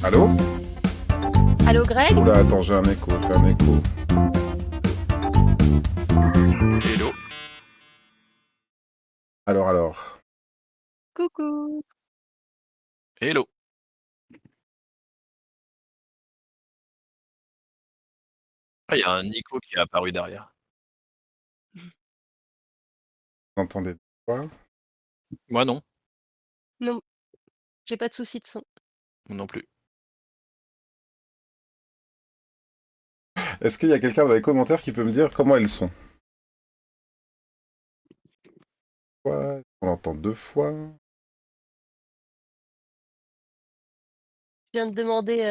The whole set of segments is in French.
Allô? Allô Greg? Oula, attends, j'ai un écho. Hello. Alors. Coucou. Hello. Ah, il y a un Nico qui est apparu derrière. Vous entendez quoi? Moi non, Non, j'ai pas de souci de son. moi non plus. Est-ce qu'il y a quelqu'un dans les commentaires qui peut me dire comment elles sont? Quoi? On l'entend 2 fois? Je viens de demander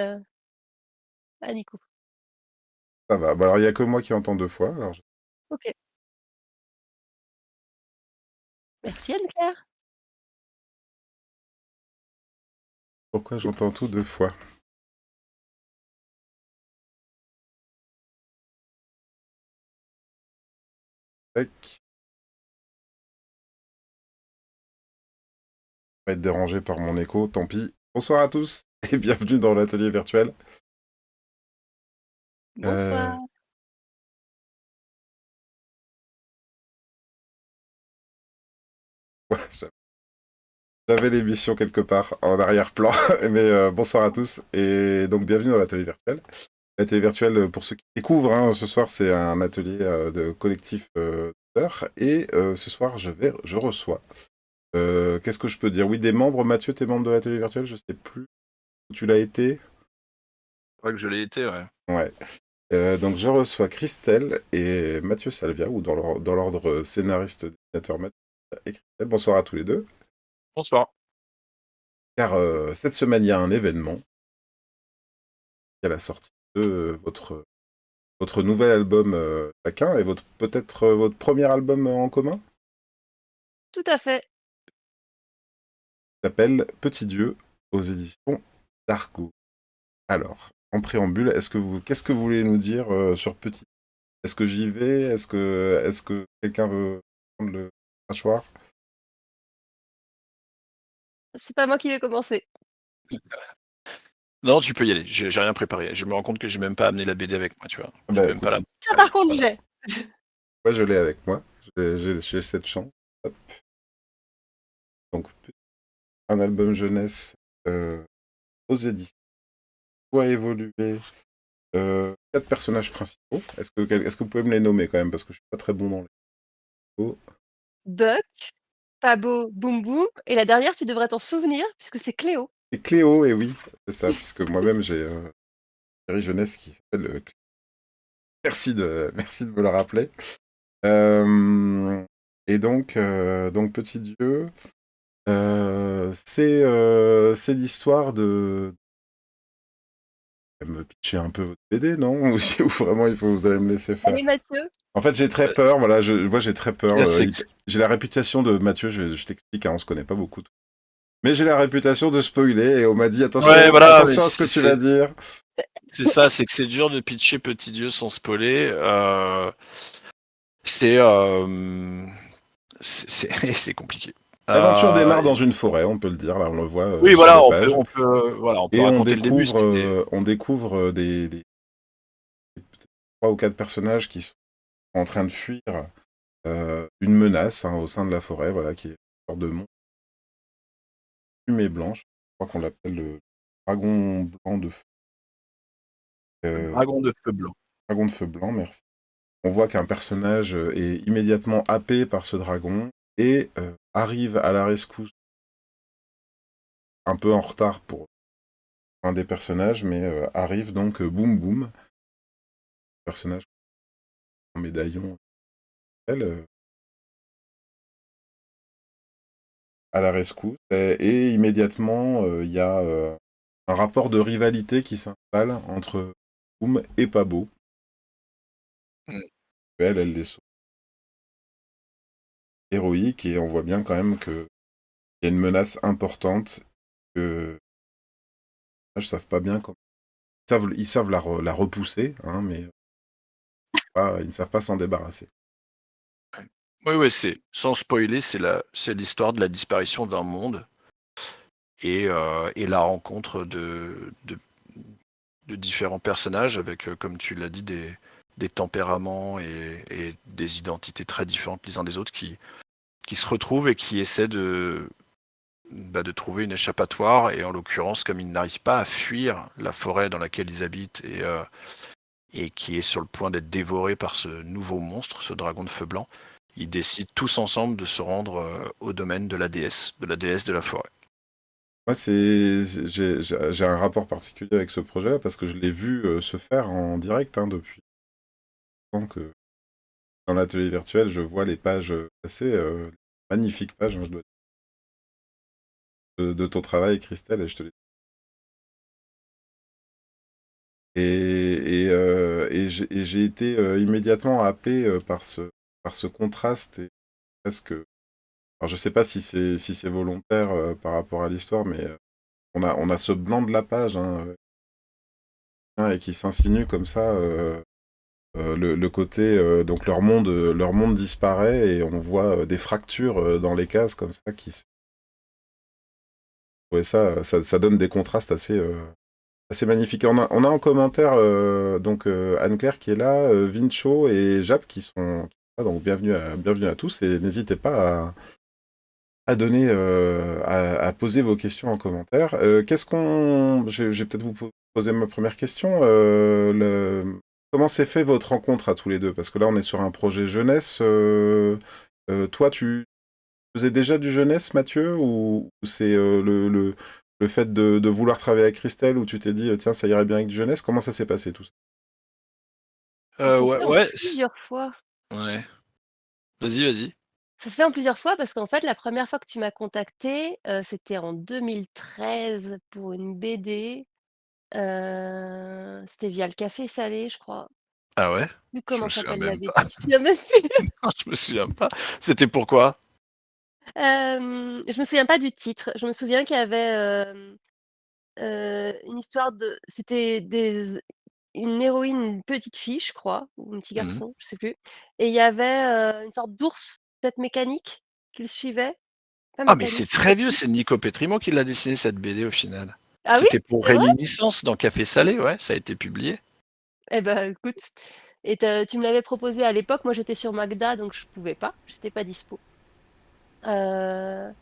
à Nico. Ça va. Bah alors, il y a que moi qui entends 2 fois. Alors, Ok. Merci Anne-Claire. pourquoi j'entends tout 2 fois? Tac. Je vais être dérangé par mon écho, tant pis. Bonsoir à tous et bienvenue dans l'atelier virtuel. Bonsoir. Ouais, j'avais l'émission quelque part en arrière-plan, mais bonsoir à tous et donc bienvenue dans l'atelier virtuel. L'atelier virtuel, pour ceux qui découvrent, hein, ce soir c'est un atelier de collectif d'auteurs et ce soir je reçois. Qu'est-ce que je peux dire? Oui, des membres. Mathieu, t'es membre de l'atelier virtuel? Je sais plus où tu l'as été. Je crois que je l'ai été, ouais. Ouais. Donc je reçois Christelle et Mathieu Salvia, ou dans l'ordre scénariste, dessinateur Mathieu et Christelle. Bonsoir à tous les deux. Bonsoir. Car cette semaine, il y a un événement. Il y a la sortie de votre nouvel album chacun et peut-être votre premier album en commun. Tout à fait. Il s'appelle Petit Dieu aux éditions d'Argo. Alors, en préambule, qu'est-ce que vous voulez nous dire sur Petit? Est-ce que j'y vais? Est-ce que quelqu'un veut prendre le crachoir? C'est pas moi qui vais commencer. Non, tu peux y aller, j'ai rien préparé. Je me rends compte que j'ai même pas amené la BD avec moi, tu vois? J'ai Bah même pas écoute, la Ça par contre voilà. j'ai. moi je l'ai avec moi. J'ai cette chance. Hop. Donc, un album jeunesse aux éditions. Doit évoluer. 4 personnages principaux. Est-ce que vous pouvez me les nommer quand même? Parce que je suis pas très bon dans les mots. Buck, Pabo, Boum Boum. Et la dernière, tu devrais t'en souvenir puisque c'est Cléo. Et Cléo, et oui, c'est ça, puisque moi-même j'ai une série jeunesse qui s'appelle Cléo. Merci de me le rappeler. Et donc Petit Dieu, c'est l'histoire de... Me pitcher un peu votre BD, non? Ou vraiment vous allez me laisser faire? Allez Mathieu. En fait, j'ai très peur, voilà, moi j'ai très peur. C'est J'ai la réputation de Mathieu, je t'explique, hein, on se connaît pas beaucoup. Mais j'ai la réputation de spoiler, et on m'a dit ouais, voilà, mais attention à ce que tu vas dire. c'est ça, c'est que c'est dur de pitcher Petit Dieu sans spoiler. C'est c'est compliqué. L'aventure Heu, démarre dans une forêt, on peut le dire, là on le voit oui, sur voilà, les pages. voilà, on peut Et raconter le début, c'est on découvre des 3 ou 4 personnages qui sont en train de fuir une menace, hein, au sein de la forêt, voilà, qui est une sorte de monstre fumée blanche. Je crois qu'on l'appelle le dragon blanc de feu. le Euh, dragon de feu blanc. Dragon de feu blanc, merci. On voit qu'un personnage est immédiatement happé par ce dragon et arrive à la rescousse un peu en retard pour un des personnages, mais arrive donc Boum Boum, personnage en médaillon, elle, à la rescousse. Et immédiatement, il y a un rapport de rivalité qui s'installe entre Boum et Pabo. Mmh. Elle les sauve. Héroïque, et on voit bien quand même qu'il y a une menace importante, que les personnages savent pas bien comment. Ils savent la repousser, hein, mais ils ne savent pas s'en débarrasser. Ouais, ouais, c'est sans spoiler, c'est l'histoire de la disparition d'un monde et la rencontre de différents personnages avec, comme tu l'as dit, des tempéraments et des identités très différentes les uns des autres qui se retrouvent et qui essaient de trouver une échappatoire. Et en l'occurrence, comme ils n'arrivent pas à fuir la forêt dans laquelle ils habitent et qui est sur le point d'être dévoré par ce nouveau monstre, ce dragon de feu blanc, ils décident tous ensemble de se rendre au domaine de la déesse de la forêt. Moi, j'ai un rapport particulier avec ce projet-là parce que je l'ai vu se faire en direct depuis longtemps que dans l'atelier virtuel, je vois les pages passer, magnifiques pages, hein, je dois dire, de ton travail, Christelle, et je te les... Et j'ai été immédiatement happé par ce contraste et presque... Alors, je sais pas si c'est volontaire par rapport à l'histoire, mais on a ce blanc de la page, hein, et qui s'insinue comme ça. Le côté, donc leur monde disparaît et on voit des fractures dans les cases comme ça qui se... Ouais, ça donne des contrastes assez magnifiques. Et on a en commentaire donc Anne-Claire qui est là, Vincho et Jap qui sont là, donc bienvenue à tous et n'hésitez pas à donner, à poser vos questions en commentaire. Je vais peut-être vous poser ma première question. Comment s'est fait votre rencontre à tous les deux? Parce que là, on est sur un projet jeunesse. Toi, tu faisais déjà du jeunesse, Mathieu, ou c'est le fait de vouloir travailler avec Christelle où tu t'es dit, tiens, ça irait bien avec du jeunesse? Comment ça s'est passé tout ça? Ça s'est Ouais, fait en ouais, plusieurs fois. ouais. Vas-y. Ça se fait en plusieurs fois parce qu'en fait, la première fois que tu m'as contactée, c'était en 2013 pour une BD, c'était via le Café Salé, je crois. Ah ouais? Plus Je me comment souviens s'appelle la même BD. pas. Tu te souviens même plus? Non, je me souviens pas. C'était pourquoi? Je me souviens pas du titre. Je me souviien qu'il y avait, une histoire de c'était une héroïne, une petite fille, je crois, ou un petit Mmh. garçon, je sais plus, et il y avait, une sorte d'ours, peut-être mécanique, qui le suivait. Pas Ah mais c'est mécanique, très vieux, c'est Nico Pétrimont qui l'a dessiné cette BD au final. ah oui? C'était pour C'est vrai? Réminiscence dans Café Salé, ouais, ça a été publié. Eh ben, écoute, et tu me l'avais proposé à l'époque, moi j'étais sur Magda, donc je pouvais pas, j'étais pas dispo. Heu,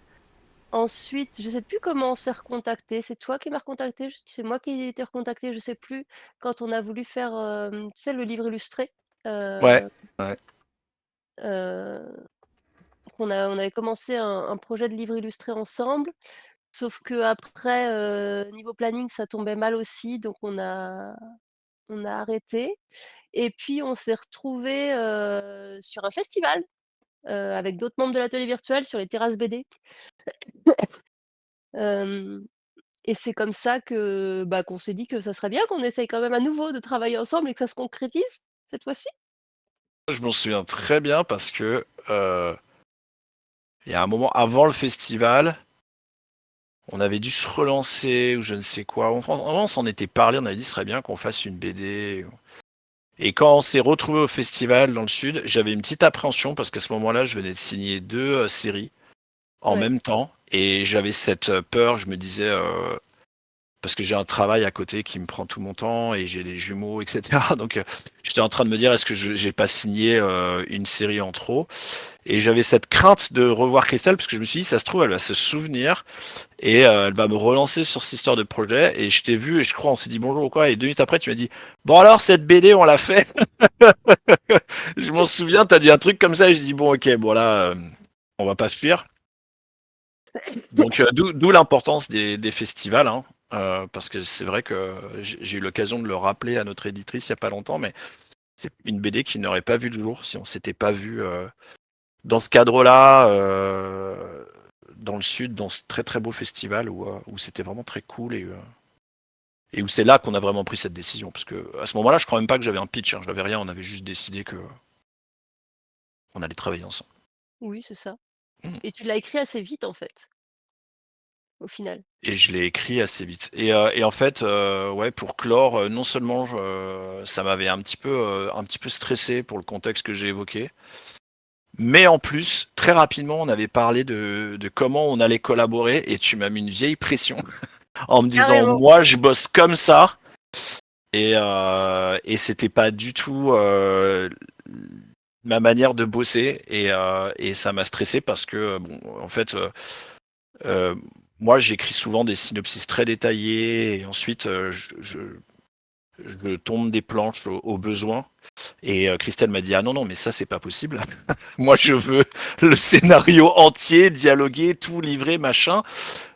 Ensuite, je sais plus comment on s'est recontactés. C'est toi qui m'as recontacté? C'est moi qui t'ai recontacté? Je sais plus. Quand on a voulu faire, tu sais, le livre illustré, Ouais, heu ouais. heu, on avait commencé un projet de livre illustré ensemble, sauf qu'après, niveau planning, ça tombait mal aussi, donc on a arrêté. Et puis on s'est retrouvés, sur un festival, avec d'autres membres de l'atelier virtuel sur les terrasses BD. Hem Et c'est comme ça que, bah, qu'on s'est dit que ça serait bien qu'on essaye quand même à nouveau de travailler ensemble et que ça se concrétise, cette fois-ci. Je m'en souviens très bien parce que, il y a un moment avant le festival, on avait dû se relancer ou je ne sais quoi. On s'en était parlé, on avait dit: «Ce serait bien qu'on fasse une BD». Et quand on s'est retrouvés au festival dans le sud, j'avais une petite appréhension parce qu'à ce moment-là, je venais de signer 2 séries en Ouais. même temps et j'avais cette, peur, je me disais, parce que j'ai un travail à côté qui me prend tout mon temps et j'ai des jumeaux et cetera donc j'étais en train de me dire: «Est-ce que j'ai pas signé, une série en trop?» Et j'avais cette crainte de revoir Christelle parce que je me suis dit: «Ça se trouve, elle va se souvenir et elle va me relancer sur cette histoire de projet» et je t'ai vu et je crois on s'est dit bonjour ou quoi et 2 minutes après tu m'as dit: «Bon alors cette BD on l'a fait?» Je m'en souviens, tu as dit un truc comme ça et j'ai dit: «Bon OK, bon là, on va pas fuir». Donc d'où l'importance des festivals, hein, parce que c'est vrai que j'ai eu l'occasion de le rappeler à notre éditrice il y a pas longtemps, mais c'est une BD qui n'aurait pas vu le jour si on s'était pas vu, dans ce cadre-là, dans le sud, dans ce très, très beau festival où c'était vraiment très cool et où c'est là qu'on a vraiment pris cette décision. Parce qu'à ce moment-là, je crois même pas que j'avais un pitch, hein, j'avais rien, on avait juste décidé qu'on allait travailler ensemble. Oui, c'est ça. Mmh. Et tu l'as écrit assez vite, en fait, au final. Et je l'ai écrit assez vite. Et en fait, ouais, pour clore, non seulement ça m'avait un petit peu stressé pour le contexte que j'ai évoqué, mais en plus, très rapidement, on avait parlé de comment on allait collaborer et tu m'as mis une vieille pression en me disant: Carrément. «Moi, je bosse comme ça, Et c'était pas du tout ma manière de bosser et ça m'a stressé parce que bon, en fait, euh, moi j'écris souvent des synopsis très détaillés et ensuite je tombe des planches au besoin. Et Christelle m'a dit ah non non mais ça c'est pas possible. Moi je veux le scénario entier, dialogué, tout livré machin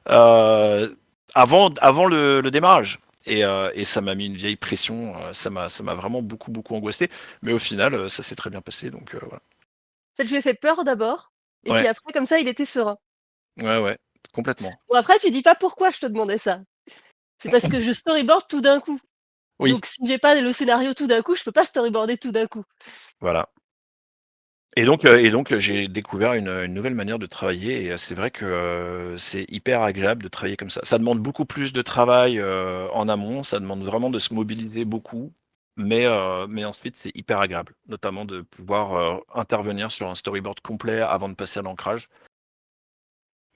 euh, avant le démarrage. Et ça m'a mis une vieille pression, ça m'a vraiment beaucoup angoissé. Mais au final, ça s'est très bien passé. Donc voilà. En fait, je lui ai fait peur d'abord, et puis Ouais, après, comme ça, il était serein. ouais, complètement. Bon, après, tu dis pas pourquoi je te demandais ça. C'est parce que je storyboard tout d'un coup. Oui, Donc, si j'ai pas le scénario tout d'un coup, je peux pas storyboarder tout d'un coup. voilà. Et donc j'ai découvert une nouvelle manière de travailler. Et c'est vrai que c'est hyper agréable de travailler comme ça. Ça demande beaucoup plus de travail en amont. Ça demande vraiment de se mobiliser beaucoup. Mais ensuite, c'est hyper agréable, notamment de pouvoir intervenir sur un storyboard complet avant de passer à l'ancrage.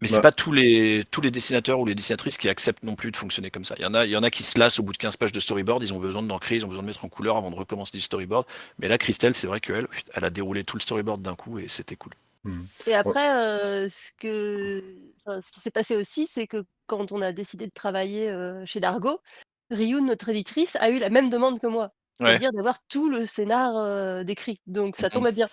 Mais c'est Bah, pas tous les dessinateurs ou les dessinatrices qui acceptent non plus de fonctionner comme ça. Il y en a qui se lassent au bout de 15 pages de storyboard, ils ont besoin d'ancrer, ils ont besoin de mettre en couleur avant de recommencer du storyboard. Mais là, Christelle, c'est vrai qu'elle, elle a déroulé tout le storyboard d'un coup et c'était cool. hmm. Et Ouais. après, ce qui s'est passé aussi, c'est que quand on a décidé de travailler chez Dargo, Rioun, notre éditrice, a eu la même demande que moi, Ouais. c'est-à-dire d'avoir tout le scénar décrit. Donc ça Mhm. tombait bien.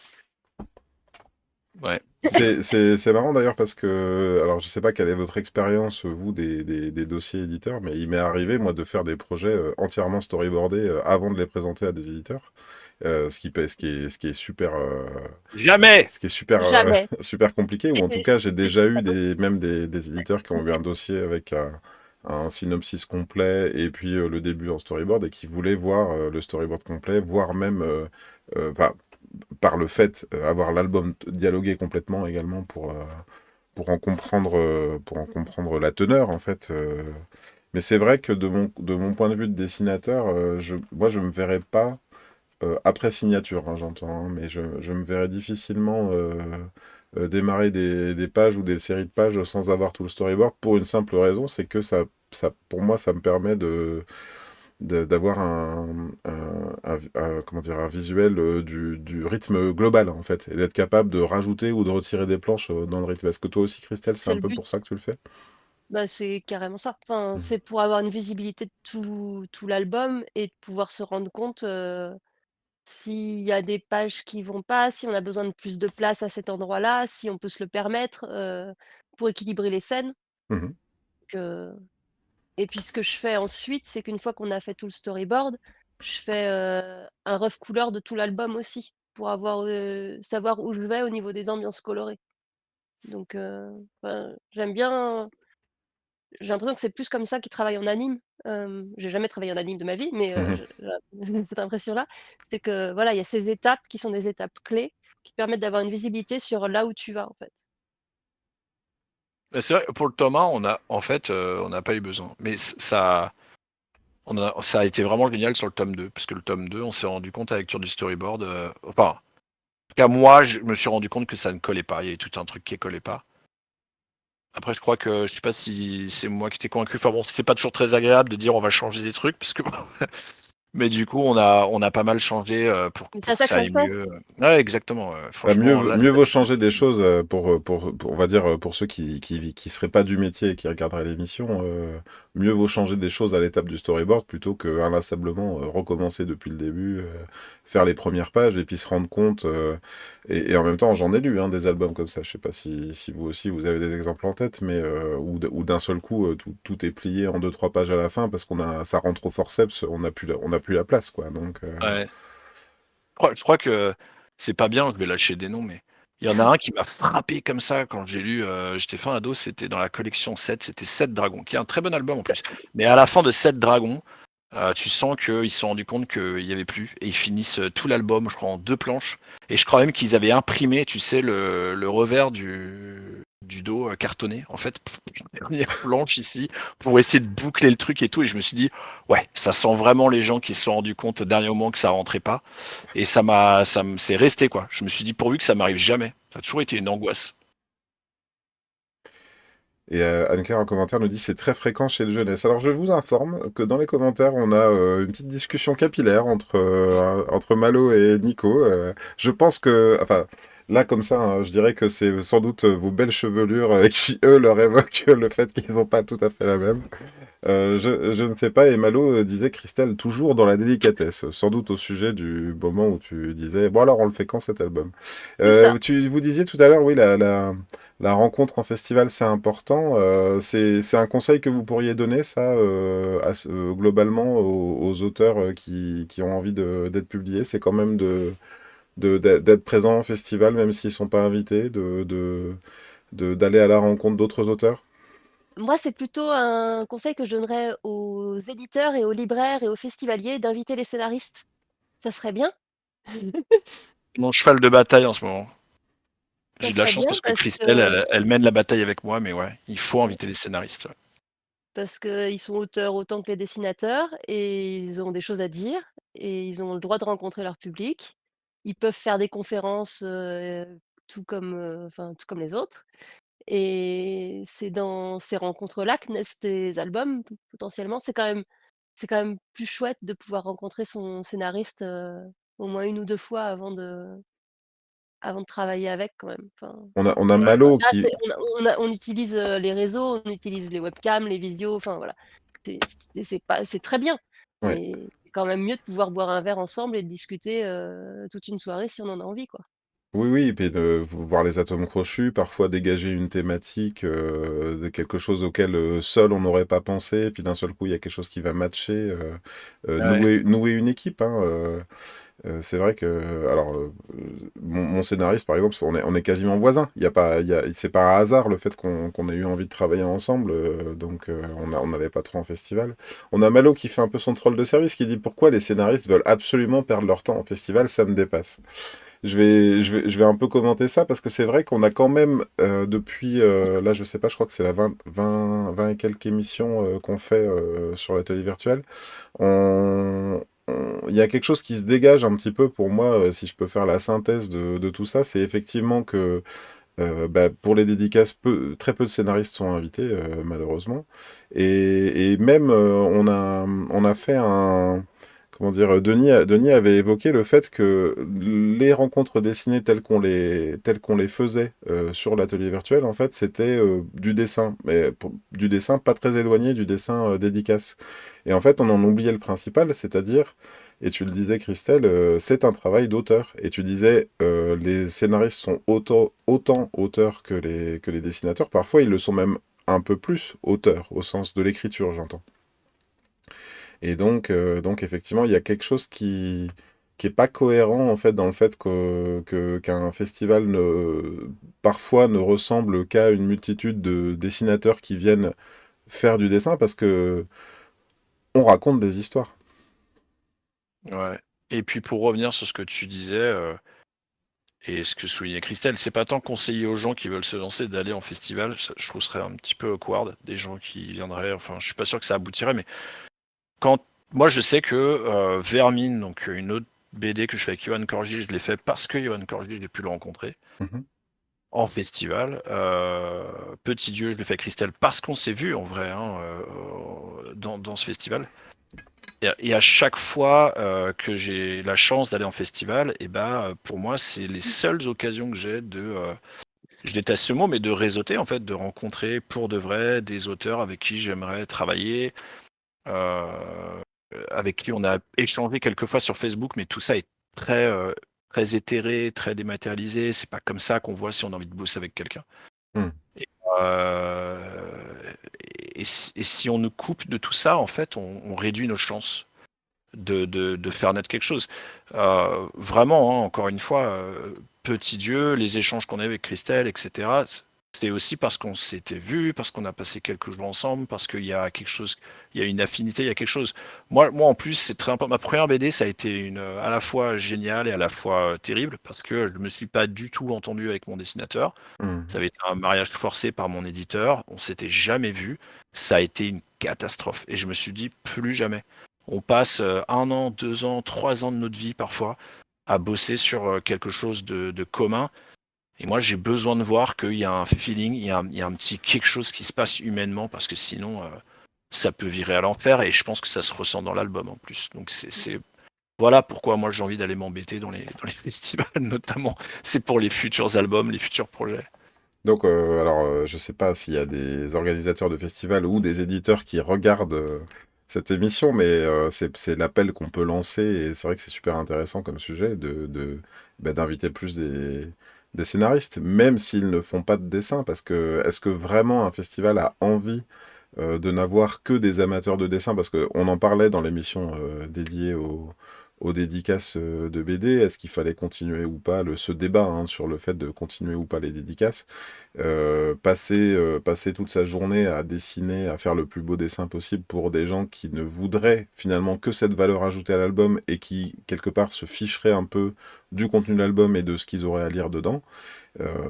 Ouais. C'est marrant d'ailleurs parce que, alors je sais pas quelle est votre expérience, vous, des dossiers éditeurs, mais il m'est arrivé, moi, de faire des projets entièrement storyboardés avant de les présenter à des éditeurs, ce qui est super, Jamais! Jamais. super compliqué, ou en tout C'est cas, j'ai c'est déjà eu cadeau. des éditeurs qui ont eu un dossier avec un synopsis complet et puis le début en storyboard et qui voulaient voir le storyboard complet, voire même, enfin, par le fait avoir l'album dialogué complètement également pour en comprendre la teneur en fait. Mais c'est vrai que de mon point de vue de dessinateur, moi je me verrais pas après signature, hein, j'entends, hein, mais je me verrais difficilement démarrer des pages ou des séries de pages sans avoir tout le storyboard pour une simple raison, c'est que pour moi, ça me permet d'avoir comment dire, un visuel du rythme global, en fait, et d'être capable de rajouter ou de retirer des planches dans le rythme. Est-ce que toi aussi, Christelle, c'est C'est un le peu but. pour ça que tu le fais? Bah, c'est carrément ça. Enfin, Mhm. c'est pour avoir une visibilité de tout l'album et de pouvoir se rendre compte, s'il y a des pages qui vont pas, si on a besoin de plus de place à cet endroit-là, si on peut se le permettre, pour équilibrer les scènes. Mhm. Que Et puis ce que je fais ensuite, c'est qu'une fois qu'on a fait tout le storyboard, je fais, un rough couleur de tout l'album aussi, pour savoir où je vais au niveau des ambiances colorées. Donc enfin, j'aime bien. J'ai l'impression que c'est plus comme ça qu'ils travaillent en anime. J'ai jamais travaillé en anime de ma vie, mais Mhm. je j'ai cette impression-là. C'est que, voilà, il y a ces étapes qui sont des étapes clés, qui permettent d'avoir une visibilité sur là où tu vas, en fait. C'est vrai, pour le tome 1, on n'a pas eu besoin. Mais ça a été vraiment génial sur le tome 2, parce que le tome 2, on s'est rendu compte à la lecture du storyboard, enfin, en tout cas, moi, je me suis rendu compte que ça ne collait pas. Il y avait tout un truc qui ne collait pas. Après, je crois que, je sais pas si c'est moi qui t'ai convaincu. Enfin bon, c'était pas toujours très agréable de dire on va changer des trucs, parce que, mais du coup, on a pas mal changé Mais c'est à pour que ça que ça ça aille sert. mieux. Ouais, exactement. Bah, Franchement, là, mieux vaut changer des choses on va dire, pour ceux qui seraient pas du métier et qui regarderaient l'émission, mieux vaut changer des choses à l'étape du storyboard plutôt que inlassablement recommencer depuis le début, faire les premières pages et puis se rendre compte. Et en même temps, j'en ai lu hein, des albums comme ça. Je sais pas si vous aussi vous avez des exemples en tête, mais où d'un seul coup tout est plié en deux trois pages à la fin parce ça rentre au forceps, on n'a plus la place quoi. Donc ouais. Je crois que c'est pas bien, je vais lâcher des noms, mais il y en a un qui m'a frappé comme ça quand j'ai lu, j'étais fin ado, c'était dans la collection 7, c'était 7 dragons, qui est un très bon album en plus. Mais à la fin de 7 dragons, tu sens qu'ils se sont rendus compte qu'il y avait plus et ils finissent tout l'album, je crois, en 2 planches. Et je crois même qu'ils avaient imprimé, tu sais, le revers du dos cartonné, en fait, pour une dernière planche ici, pour essayer de boucler le truc et tout. Et je me suis dit, ouais, ça sent vraiment les gens qui se sont rendus compte au dernier moment que ça rentrait pas. Et c'est resté quoi. Je me suis dit pourvu que ça m'arrive jamais. Ça a toujours été une angoisse. Et Anne-Claire en commentaire nous dit c'est très fréquent chez le jeunesse. Alors je vous informe que dans les commentaires on a une petite discussion capillaire entre Malo et Nico. Je pense que, enfin là comme ça, hein, je dirais que c'est sans doute vos belles chevelures qui eux leur évoquent le fait qu'ils n'ont pas tout à fait la même. Je ne sais pas, et Malo disait Christelle toujours dans la délicatesse, sans doute au sujet du moment où tu disais bon alors on le fait quand cet album. C'est ça. Vous disiez tout à l'heure, oui, la rencontre en festival c'est important. C'est un conseil que vous pourriez donner ça globalement aux auteurs qui ont envie d'être publiés, c'est quand même d'être présent en festival même s'ils sont pas invités, d'aller à la rencontre d'autres auteurs. Moi, c'est plutôt un conseil que je donnerais aux éditeurs et aux libraires et aux festivaliers d'inviter les scénaristes. Ça serait bien. Mon cheval de bataille en ce moment. Ça J'ai de la serait chance bien parce que Christelle, que elle mène la bataille avec moi, mais ouais, il faut inviter les scénaristes. Ouais. parce qu'ils sont auteurs autant que les dessinateurs et ils ont des choses à dire et ils ont le droit de rencontrer leur public. Ils peuvent faire des conférences, tout comme les autres et c'est dans ces rencontres-là que naissent des albums potentiellement. C'est quand même plus chouette de pouvoir rencontrer son scénariste, au moins 1 ou 2 fois avant de travailler avec quand même. Enfin, On a et Malo là, qui... on utilise, les réseaux, on utilise les webcams, les visios, enfin voilà. C'est très bien, Ouais. mais c'est quand même mieux de pouvoir boire un verre ensemble et de discuter, toute une soirée si on en a envie, quoi. Oui, oui, et puis de voir les atomes crochus, parfois dégager une thématique de quelque chose auquel seul on n'aurait pas pensé, et puis d'un seul coup il y a quelque chose qui va matcher, Ouais. nouer une équipe, hein, c'est vrai que, alors, mon scénariste par exemple, on est quasiment voisins. Il y a pas, c'est pas un hasard le fait qu'on ait eu envie de travailler ensemble, donc on n'allait pas trop en festival. On a Malo qui fait un peu son troll de service, qui dit pourquoi les scénaristes veulent absolument perdre leur temps en festival, ça me dépasse. Je vais un peu commenter ça parce que c'est vrai qu'on a quand même, depuis, là, je sais pas, je crois que c'est la 20 et quelques émissions qu'on fait sur l'atelier virtuel. Il y a quelque chose qui se dégage un petit peu pour moi, si je peux faire la synthèse de tout ça, c'est effectivement que bah, pour les dédicaces, très peu de scénaristes sont invités, malheureusement. Et même, on a fait un... Comment dire, Denis avait évoqué le fait que les rencontres dessinées telles qu'on les faisait sur l'atelier virtuel, en fait, c'était du dessin, mais du dessin pas très éloigné du dessin dédicace. Et en fait, on en oubliait le principal, c'est-à-dire, et tu le disais, Christelle, c'est un travail d'auteur. Et tu disais, les scénaristes sont autant auteurs que les dessinateurs. Parfois, ils le sont même un peu plus auteurs, au sens de l'écriture, j'entends. Et donc effectivement, il y a quelque chose qui est pas cohérent en fait dans le fait qu'un festival parfois ne ressemble qu'à une multitude de dessinateurs qui viennent faire du dessin parce que on raconte des histoires. Ouais. Et puis pour revenir sur ce que tu disais, et ce que soulignait Christelle, c'est pas tant conseiller aux gens qui veulent se lancer d'aller en festival, je trouve ce serait un petit peu awkward, des gens qui viendraient, enfin je suis pas sûr que ça aboutirait, mais quand moi je sais que Vermine, donc une autre BD que je fais avec Johan Corgi, je l'ai fait parce que Johan Corgi, j'ai pu le rencontrer Mhm. en festival. Petit Dieu, je l'ai fait avec Christelle parce qu'on s'est vu en vrai hein, dans ce festival. Et à chaque fois que j'ai la chance d'aller en festival, et ben pour moi c'est les seules occasions que j'ai je déteste ce mot, mais de réseauter en fait, de rencontrer pour de vrai des auteurs avec qui j'aimerais travailler, euh, avec qui on a échangé quelques fois sur Facebook, mais tout ça est très très éthéré, très dématérialisé. C'est pas comme ça qu'on voit si on a envie de bosser avec quelqu'un. Hmm. Et, et si on nous coupe de tout ça, en fait, on réduit nos chances de faire naître quelque chose. Vraiment, hein, encore une fois, petit Dieu, les échanges qu'on a avec Christelle, etc., c'est aussi parce qu'on s'était vu, parce qu'on a passé quelques jours ensemble, parce qu'il y a quelque chose, il y a une affinité, il y a quelque chose. Moi en plus, c'est très important. Ma première BD, ça a été à la fois géniale et à la fois terrible, parce que je me suis pas du tout entendu avec mon dessinateur. Hmm. Ça avait été un mariage forcé par mon éditeur. On s'était jamais vu. Ça a été une catastrophe. Et je me suis dit, plus jamais. On passe 1 an, 2 ans, 3 ans de notre vie parfois à bosser sur quelque chose de commun. Et moi, j'ai besoin de voir qu'il y a un feeling, il y a un petit quelque chose qui se passe humainement, parce que sinon, ça peut virer à l'enfer, et je pense que ça se ressent dans l'album en plus. Donc voilà pourquoi moi j'ai envie d'aller m'embêter dans les festivals, notamment. C'est pour les futurs albums, les futurs projets. Donc, alors, je sais pas s'il y a des organisateurs de festivals ou des éditeurs qui regardent cette émission, mais c'est l'appel qu'on peut lancer et c'est vrai que c'est super intéressant comme sujet d'inviter plus des scénaristes, même s'ils ne font pas de dessin, parce que est-ce que vraiment un festival a envie de n'avoir que des amateurs de dessin, parce qu'on en parlait dans l'émission dédiée aux dédicaces de BD, est-ce qu'il fallait continuer ou pas ce débat hein, sur le fait de continuer ou pas les dédicaces, passer toute sa journée à dessiner, à faire le plus beau dessin possible pour des gens qui ne voudraient finalement que cette valeur ajoutée à l'album et qui, quelque part, se ficheraient un peu du contenu de l'album et de ce qu'ils auraient à lire dedans,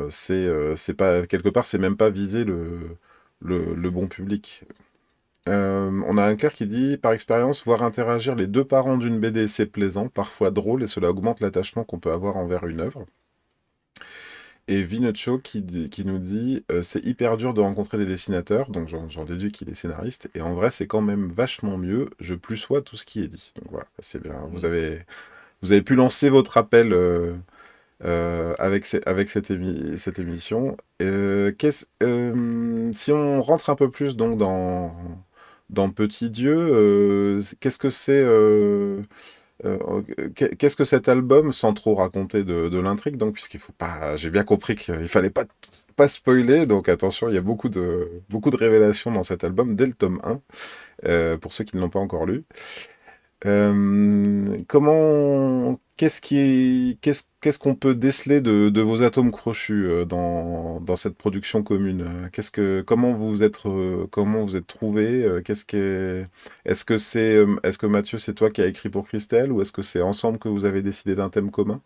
c'est pas, quelque part, c'est même pas viser le bon public. On a un Claire qui dit, par expérience, voir interagir les deux parents d'une BD, c'est plaisant, parfois drôle, et cela augmente l'attachement qu'on peut avoir envers une œuvre. Et Vinocho qui nous dit, c'est hyper dur de rencontrer des dessinateurs, donc j'en déduis qu'il est scénariste, et en vrai c'est quand même vachement mieux, je plus sois tout ce qui est dit. Donc voilà, c'est bien, vous avez pu lancer votre appel avec cette émission. Si on rentre un peu plus donc dans Petit Dieu, qu'est-ce que c'est qu'est-ce que cet album, sans trop raconter de l'intrigue, donc, puisqu'il faut pas, j'ai bien compris qu'il fallait pas spoiler, donc attention, il y a beaucoup de révélations dans cet album dès le tome 1, pour ceux qui ne l'ont pas encore lu. Qu'est-ce qu'on peut déceler de vos atomes crochus dans cette production commune? Comment vous êtes trouvés? Est-ce que Mathieu, c'est toi qui as écrit pour Christelle ou est-ce que c'est ensemble que vous avez décidé d'un thème commun?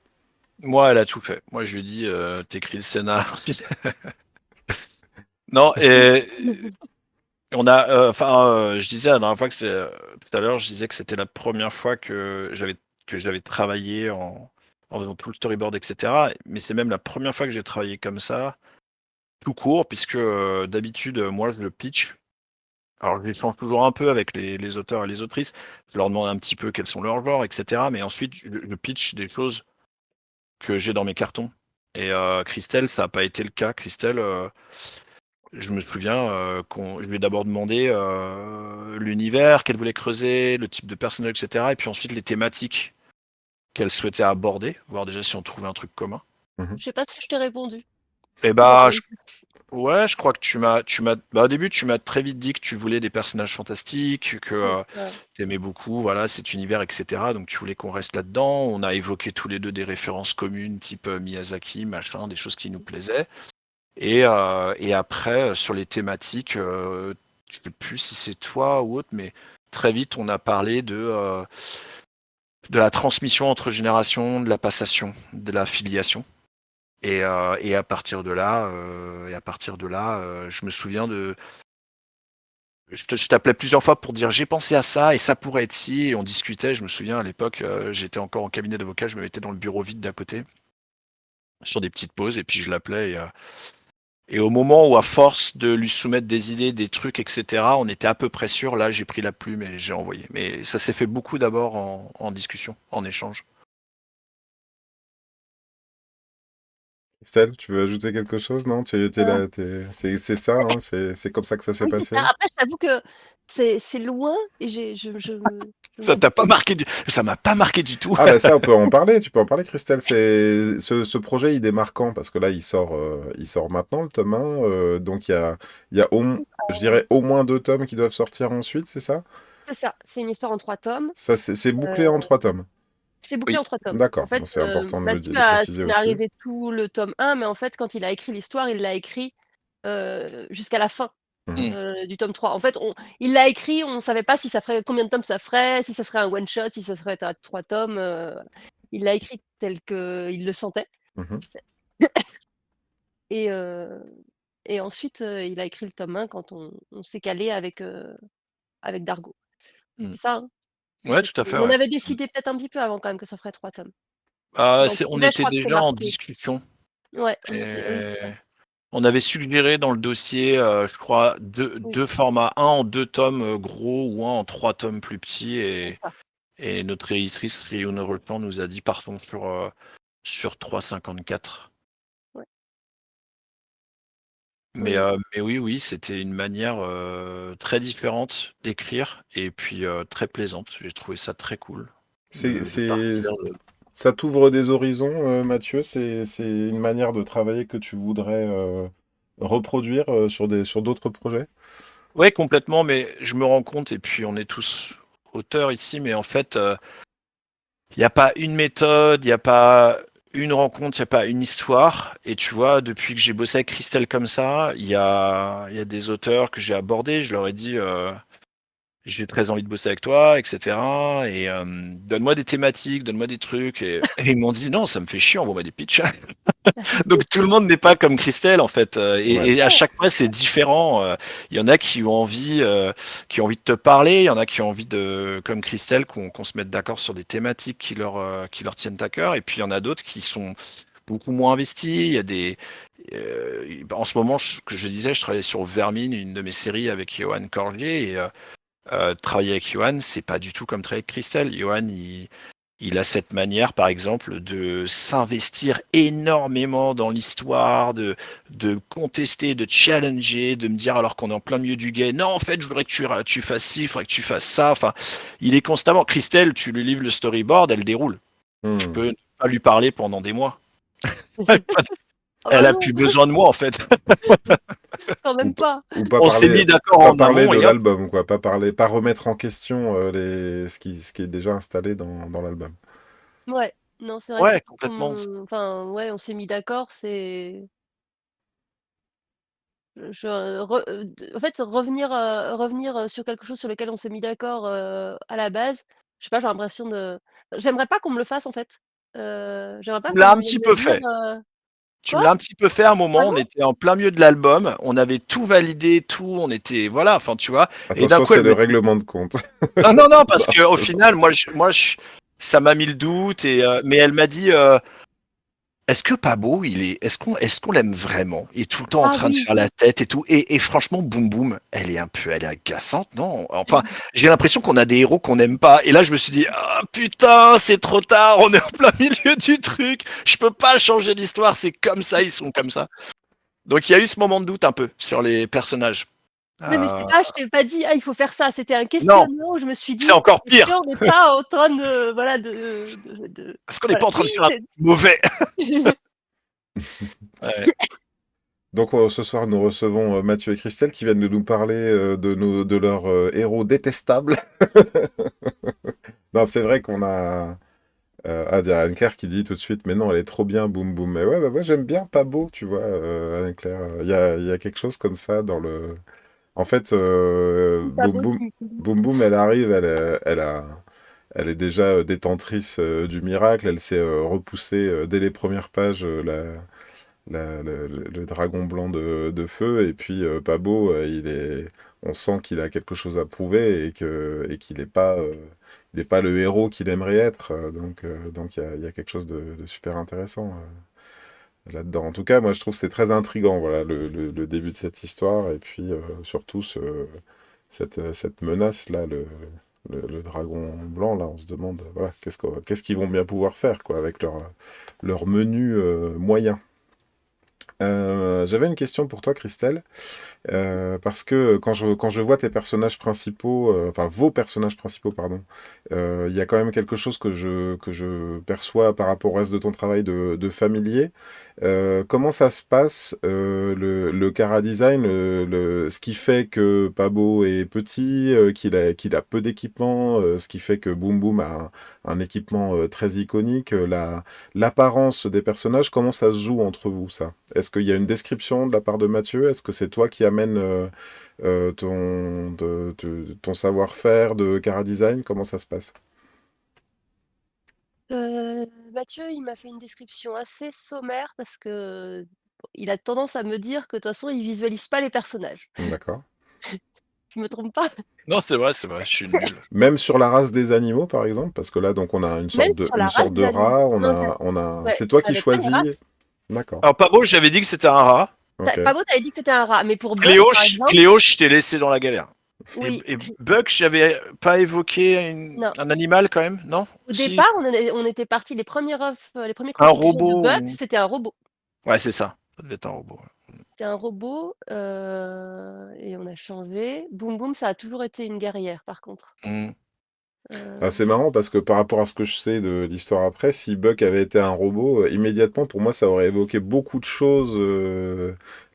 Moi, elle a tout fait. Moi, je lui ai dit, t'écris le scénar. Non, et je disais la dernière fois tout à l'heure, je disais que c'était la première fois que j'avais travaillé en faisant tout le storyboard, etc. Mais c'est même la première fois que j'ai travaillé comme ça, tout court, puisque d'habitude, moi, je le pitch. Alors, je l'échange toujours un peu avec les auteurs et les autrices. Je leur demande un petit peu quels sont leurs genres, etc. Mais ensuite, je pitch des choses que j'ai dans mes cartons. Et Christelle, ça n'a pas été le cas. Christelle, je me souviens je lui ai d'abord demandé l'univers qu'elle voulait creuser, le type de personnage, etc. Et puis ensuite les thématiques qu'elle souhaitait aborder, voir déjà si on trouvait un truc commun. Mhm. Je sais pas si je t'ai répondu. Et Je m'en bah, rappelle plus. ouais, je crois que au début, tu m'as très vite dit que tu voulais des personnages fantastiques, que Ouais. tu aimais beaucoup, voilà, cet univers, etc. Donc tu voulais qu'on reste là-dedans. On a évoqué tous les deux des références communes, type Miyazaki, machin, des choses qui nous plaisaient. Et après, sur les thématiques, je sais plus si c'est toi ou autre, mais très vite, on a parlé de la transmission entre générations, de la passation, de la filiation. Et à partir de là, je me souviens je t'appelais plusieurs fois pour dire j'ai pensé à ça et ça pourrait être si, et on discutait. Je me souviens à l'époque, j'étais encore en cabinet d'avocat, je me mettais dans le bureau vide d'à côté, sur des petites pauses, et puis je l'appelais. Et au moment où, à force de lui soumettre des idées, des trucs, etc., on était à peu près sûr, là, j'ai pris la plume et j'ai envoyé. Mais ça s'est fait beaucoup d'abord en discussion, en échange. Estelle, tu veux ajouter quelque chose? Non, t'es Euh, là, c'est ça, hein, c'est comme ça que ça s'est oui, c'est ça. passé? Après, je t'avoue que c'est loin et je Ça m'en t'a pas doutais. marqué ça m'a pas marqué du tout. Ah bah ça, on peut en parler, tu peux en parler, Christelle. Ce projet, il démarre quand? Parce que là, il sort maintenant, le tome 1. Donc il y a je dirais au moins deux tomes qui doivent sortir ensuite, c'est ça? C'est ça, c'est une histoire en 3 tomes. Ça, c'est Heu, bouclé en trois tomes. c'est bouclé Oui. en 3 tomes. En D'accord, bon, fait, c'est important de Mathieu de a préciser aussi. scénarisé tout le tome 1, mais en fait, quand il a écrit l'histoire, il l'a écrit, jusqu'à la fin, Mhm, Mm. du tome 3. En fait, il l'a écrit, on savait pas si ça ferait combien de tomes ça ferait, si ça serait un one shot, si ça serait à 3 tomes, il l'a écrit tel qu'il le sentait mhm. et ensuite, il a écrit le tome 1 quand on s'est calé avec Dargo. Mm. C'est ça, hein? Ouais, tout à fait, Mais on ouais. avait Mm. décidé peut-être un petit peu avant quand même que ça ferait 3 tomes. Parce que dans le On projet, je était crois que c'est déjà en marqué. discussion. Ouais, oui, c'est Et ça. on avait suggéré dans le dossier, je crois deux Oui, 2 formats, un en 2 tomes, gros ou un en 3 tomes plus petits c'est ça. et notre éditrice Rione Roland nous a dit: «Partons sur 3,54». Ouais. Mais, Oui. mais oui, oui, c'était une manière, très différente d'écrire et puis, très plaisante. J'ai trouvé ça très cool C'est, de c'est, partir de Ça t'ouvre des horizons, Mathieu? C'est une manière de travailler que tu voudrais reproduire sur d'autres projets? ouais, complètement, mais je me rends compte et puis on est tous auteurs ici, mais en fait, il y a pas une méthode, il y a pas une rencontre, il y a pas une histoire et tu vois, depuis que j'ai bossé avec Christelle comme ça, il y a des auteurs que j'ai abordés, je leur ai dit, «J'ai très envie de bosser avec toi et cetera et donne-moi des thématiques, donne-moi des trucs» et ils m'ont dit: «Non, ça me fait chier, envoie-moi des pitchs». Donc tout le monde n'est pas comme Christelle en fait, Ouais. et à chaque fois c'est différent, il y en a qui ont envie de te parler, il y en a qui ont envie de comme Christelle qu'on se mette d'accord sur des thématiques qui leur tiennent à cœur et puis il y en a d'autres qui sont beaucoup moins investis. Il y a en ce moment, que je disais, je travaillais sur Vermine, une de mes séries avec Johan Corlier et travailler avec Johan, c'est pas du tout comme travailler avec Christelle. Johan, il a cette manière, par exemple, de s'investir énormément dans l'histoire, de contester, de challenger, de me dire alors qu'on est en plein milieu du guet, non, en fait, je voudrais que tu fasses ci, il faudrait que tu fasses ça. Enfin, il est constamment. Christelle, tu lui livres le storyboard, elle déroule. Je Hmm. peux ne pas lui parler pendant des mois. Ah Elle bah a non, plus besoin de moi, en fait. quand Ou, même pas. ou pas On s'est parler, mis d'accord pas en parler amont de et hop. l'album, quoi. Pas remettre en question ce qui est déjà installé dans l'album. Ouais, non, c'est vrai que Ouais, c'est complètement. enfin, ouais, on s'est mis d'accord, c'est je re de en fait, revenir, sur quelque chose sur lequel on s'est mis d'accord, à la base, je sais pas, j'ai l'impression de j'aimerais pas qu'on me le fasse, en fait. J'aimerais pas Tu me l'as qu'on un vienne petit me peu dire, fait. Tu me quoi? l'as un petit peu fait à un moment, on Vraiment? était en plein milieu de l'album, on avait tout validé, tout, on était voilà, enfin, tu vois? Et d'un Attention, coup, c'est elle le me dit: règlement de compte. «Non, non, non», parce Non, qu'au je final, pense. ça m'a mis le doute et mais elle m'a dit, «Est-ce que Pabo, est-ce qu'on l'aime vraiment? Il est tout le temps en Ah train de oui! faire la tête et tout» et franchement, Boum Boum, elle est agaçante, non? Enfin, j'ai l'impression qu'on a des héros qu'on n'aime pas et là, je me suis dit: «Ah putain, c'est trop tard, on est en plein milieu du truc, je peux pas changer l'histoire, c'est comme ça, ils sont comme ça». Donc il y a eu ce moment de doute un peu sur les personnages. Ouais, mais c'est Heu, pas je t'ai pas dit: «Ah, il faut faire ça». C'était un non, questionnement où je me suis c'est dit: encore «Est-ce pire, qu'on n'est pas en train de voilà, de» parce qu'on n'est voilà. pas en train Oui, de faire un c'est truc mauvais. Ouais. Donc ce soir, nous recevons Mathieu et Christelle qui viennent de nous parler de leur héros détestable. Non, c'est vrai qu'on a... il y a Anne-Claire qui dit tout de suite, mais non, elle est trop bien, boum boum. Mais ouais, bah, ouais, j'aime bien, pas beau, tu vois, Anne-Claire. Il y a quelque chose comme ça dans le... En fait, pas boum beau boum, boum boum, elle arrive, elle est déjà détentrice du miracle, elle s'est repoussée dès les premières pages le dragon blanc de feu, et puis Pabo, on sent qu'il a quelque chose à prouver et qu'il n'est pas, il est pas le héros qu'il aimerait être. Donc il y a quelque chose de super intéressant là-dedans. En tout cas, moi je trouve que c'est très intriguant, voilà, le début de cette histoire, et puis surtout cette menace-là, le dragon blanc, là, on se demande, voilà, qu'est-ce qu'ils vont bien pouvoir faire, quoi, avec leur menu moyen. J'avais une question pour toi, Christelle, parce que quand je vois tes personnages principaux, enfin vos personnages principaux, pardon, il y a quand même quelque chose que je perçois par rapport au reste de ton travail de familier. Comment ça se passe, le chara design, ce qui fait que Pabo est petit, qu'il a peu d'équipement, ce qui fait que Boom Boom a un équipement très iconique, l'apparence des personnages, comment ça se joue entre vous, ça? Est-ce qu'il y a une description de la part de Mathieu? Est-ce que c'est toi qui amènes ton savoir-faire de chara design? Comment ça se passe? Mathieu, il m'a fait une description assez sommaire parce que il a tendance à me dire que de toute façon, il visualise pas les personnages. D'accord. Je me trompe pas? Non, c'est vrai, je suis nul. Même sur la race des animaux, par exemple, parce que là, donc, on a Même sur une la race sorte de des animaux. rat, Non, on a, ouais, c'est je toi qui savais pas les choisis, races. D'accord. Alors, Pablo, j'avais dit que c'était un rat. Ok. Pablo, t'avais dit que c'était un rat, mais pour Buck, Cléo, par exemple, Cléo, je t'ai laissé dans la galère. oui, Et Buck, j'avais pas évoqué non. un animal quand même, non? Au Si, départ, on était parti, les premières les premières un contributions de robot. Buck, c'était un robot. Ouais, c'est ça. Ça devait être un robot. C'était un robot, et on a changé. Boum Boum, ça a toujours été une guerrière, par contre. Hmm. Ah, c'est Euh, marrant parce que par rapport à ce que je sais de l'histoire après, si Buck avait été un robot, immédiatement pour moi ça aurait évoqué beaucoup de choses.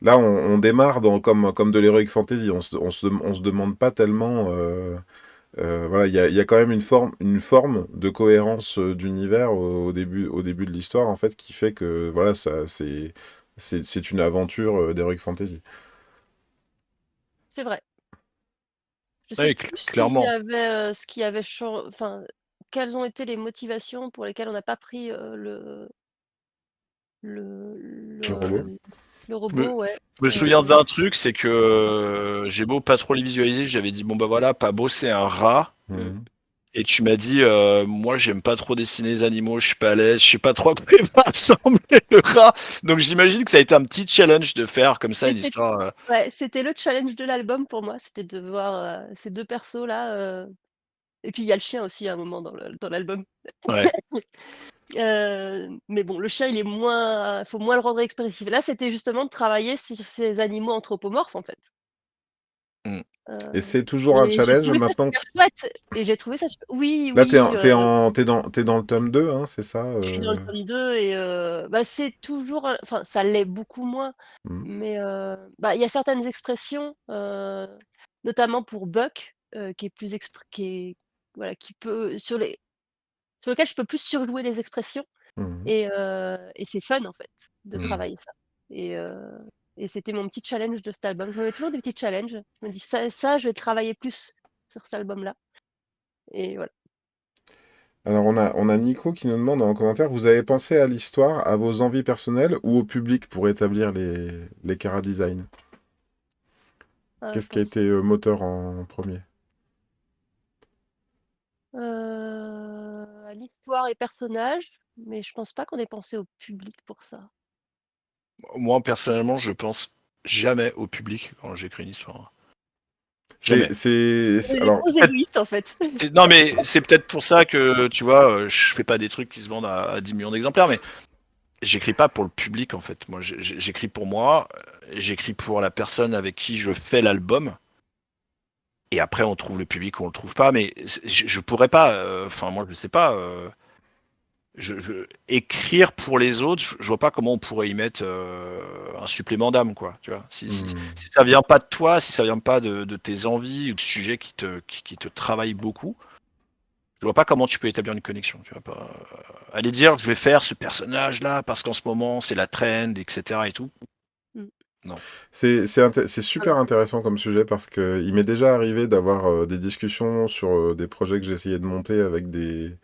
Là, on démarre comme de l'heroic fantasy. On se demande pas tellement. Voilà, il y a quand même une forme de cohérence d'univers au début de l'histoire en fait qui fait que voilà, c'est une aventure d'heroic fantasy. c'est vrai. Je sais Oui, plus clairement. ce qui avait enfin, quelles ont été les motivations pour lesquelles on n'a pas pris, le Le robot. le le Je me, robot, ouais. je me souviens Heu, d'un truc, c'est que j'ai beau pas trop les visualiser, j'avais dit bon bah voilà, Pablo c'est un rat. mmh. Mhm. Et tu m'as dit, moi j'aime pas trop dessiner les animaux, je suis pas à l'aise, je sais pas trop à quoi il va ressembler le rat. Donc j'imagine que ça a été un petit challenge de faire comme ça une C'était histoire. Ouais, c'était le challenge de l'album pour moi, c'était de voir, ces 2 persos là, et puis il y a le chien aussi à un moment dans l'album. Ouais. Mais bon, le chien, il est moins faut moins le rendre expressif. Là, c'était justement de travailler sur ces animaux anthropomorphes, en fait. Mm. Et Heu c'est toujours un et j'ai challenge trouvé ça maintenant. super chouette et j'ai trouvé ça sup oui, Là, oui, t'es dans le tome 2, hein, c'est ça je suis dans le tome 2 et bah, c'est toujours un enfin, ça l'est beaucoup moins, Mhm. mais bah, il y a certaines expressions, notamment pour Buck, qui est plus expr qui est voilà, qui peut sur lequel je peux plus surjouer les expressions. Mhm. Et c'est fun en fait, de Mm. travailler ça et heu et c'était mon petit challenge de cet album. Je me mets toujours des petits challenges. Je me dis: Ça, je vais travailler plus sur cet album-là» et voilà. Alors, on a Nico qui nous demande en commentaire, vous avez pensé à l'histoire, à vos envies personnelles ou au public pour établir les chara design? Je Qu'est-ce qui a été pense, moteur en premier? à l'histoire et personnages, mais je pense pas qu'on ait pensé au public pour ça. Moi personnellement, je pense jamais au public quand j'écris une histoire. Jamais. On est Alors, trop égoïste en fait. Non mais c'est peut-être pour ça que tu vois, je fais pas des trucs qui se vendent à 10 millions d'exemplaires, mais j'écris pas pour le public en fait. Moi j'écris pour moi, j'écris pour la personne avec qui je fais l'album. Et après, on trouve le public ou on le trouve pas, mais je pourrais pas. Enfin, moi, je sais pas. Écrire pour les autres, je vois pas comment on pourrait y mettre un supplément d'âme, quoi. Tu vois, hmm, si ça vient pas de toi, si ça vient pas de tes envies ou de sujets qui te travaillent beaucoup, je vois pas comment tu peux établir une connexion. Tu vois pas aller dire je vais faire ce personnage-là parce qu'en ce moment c'est la trend, etc. et tout. Mmh. Non. c'est super Alors intéressant comme sujet parce que il m'est déjà arrivé d'avoir des discussions sur des projets que j'essayais de monter avec des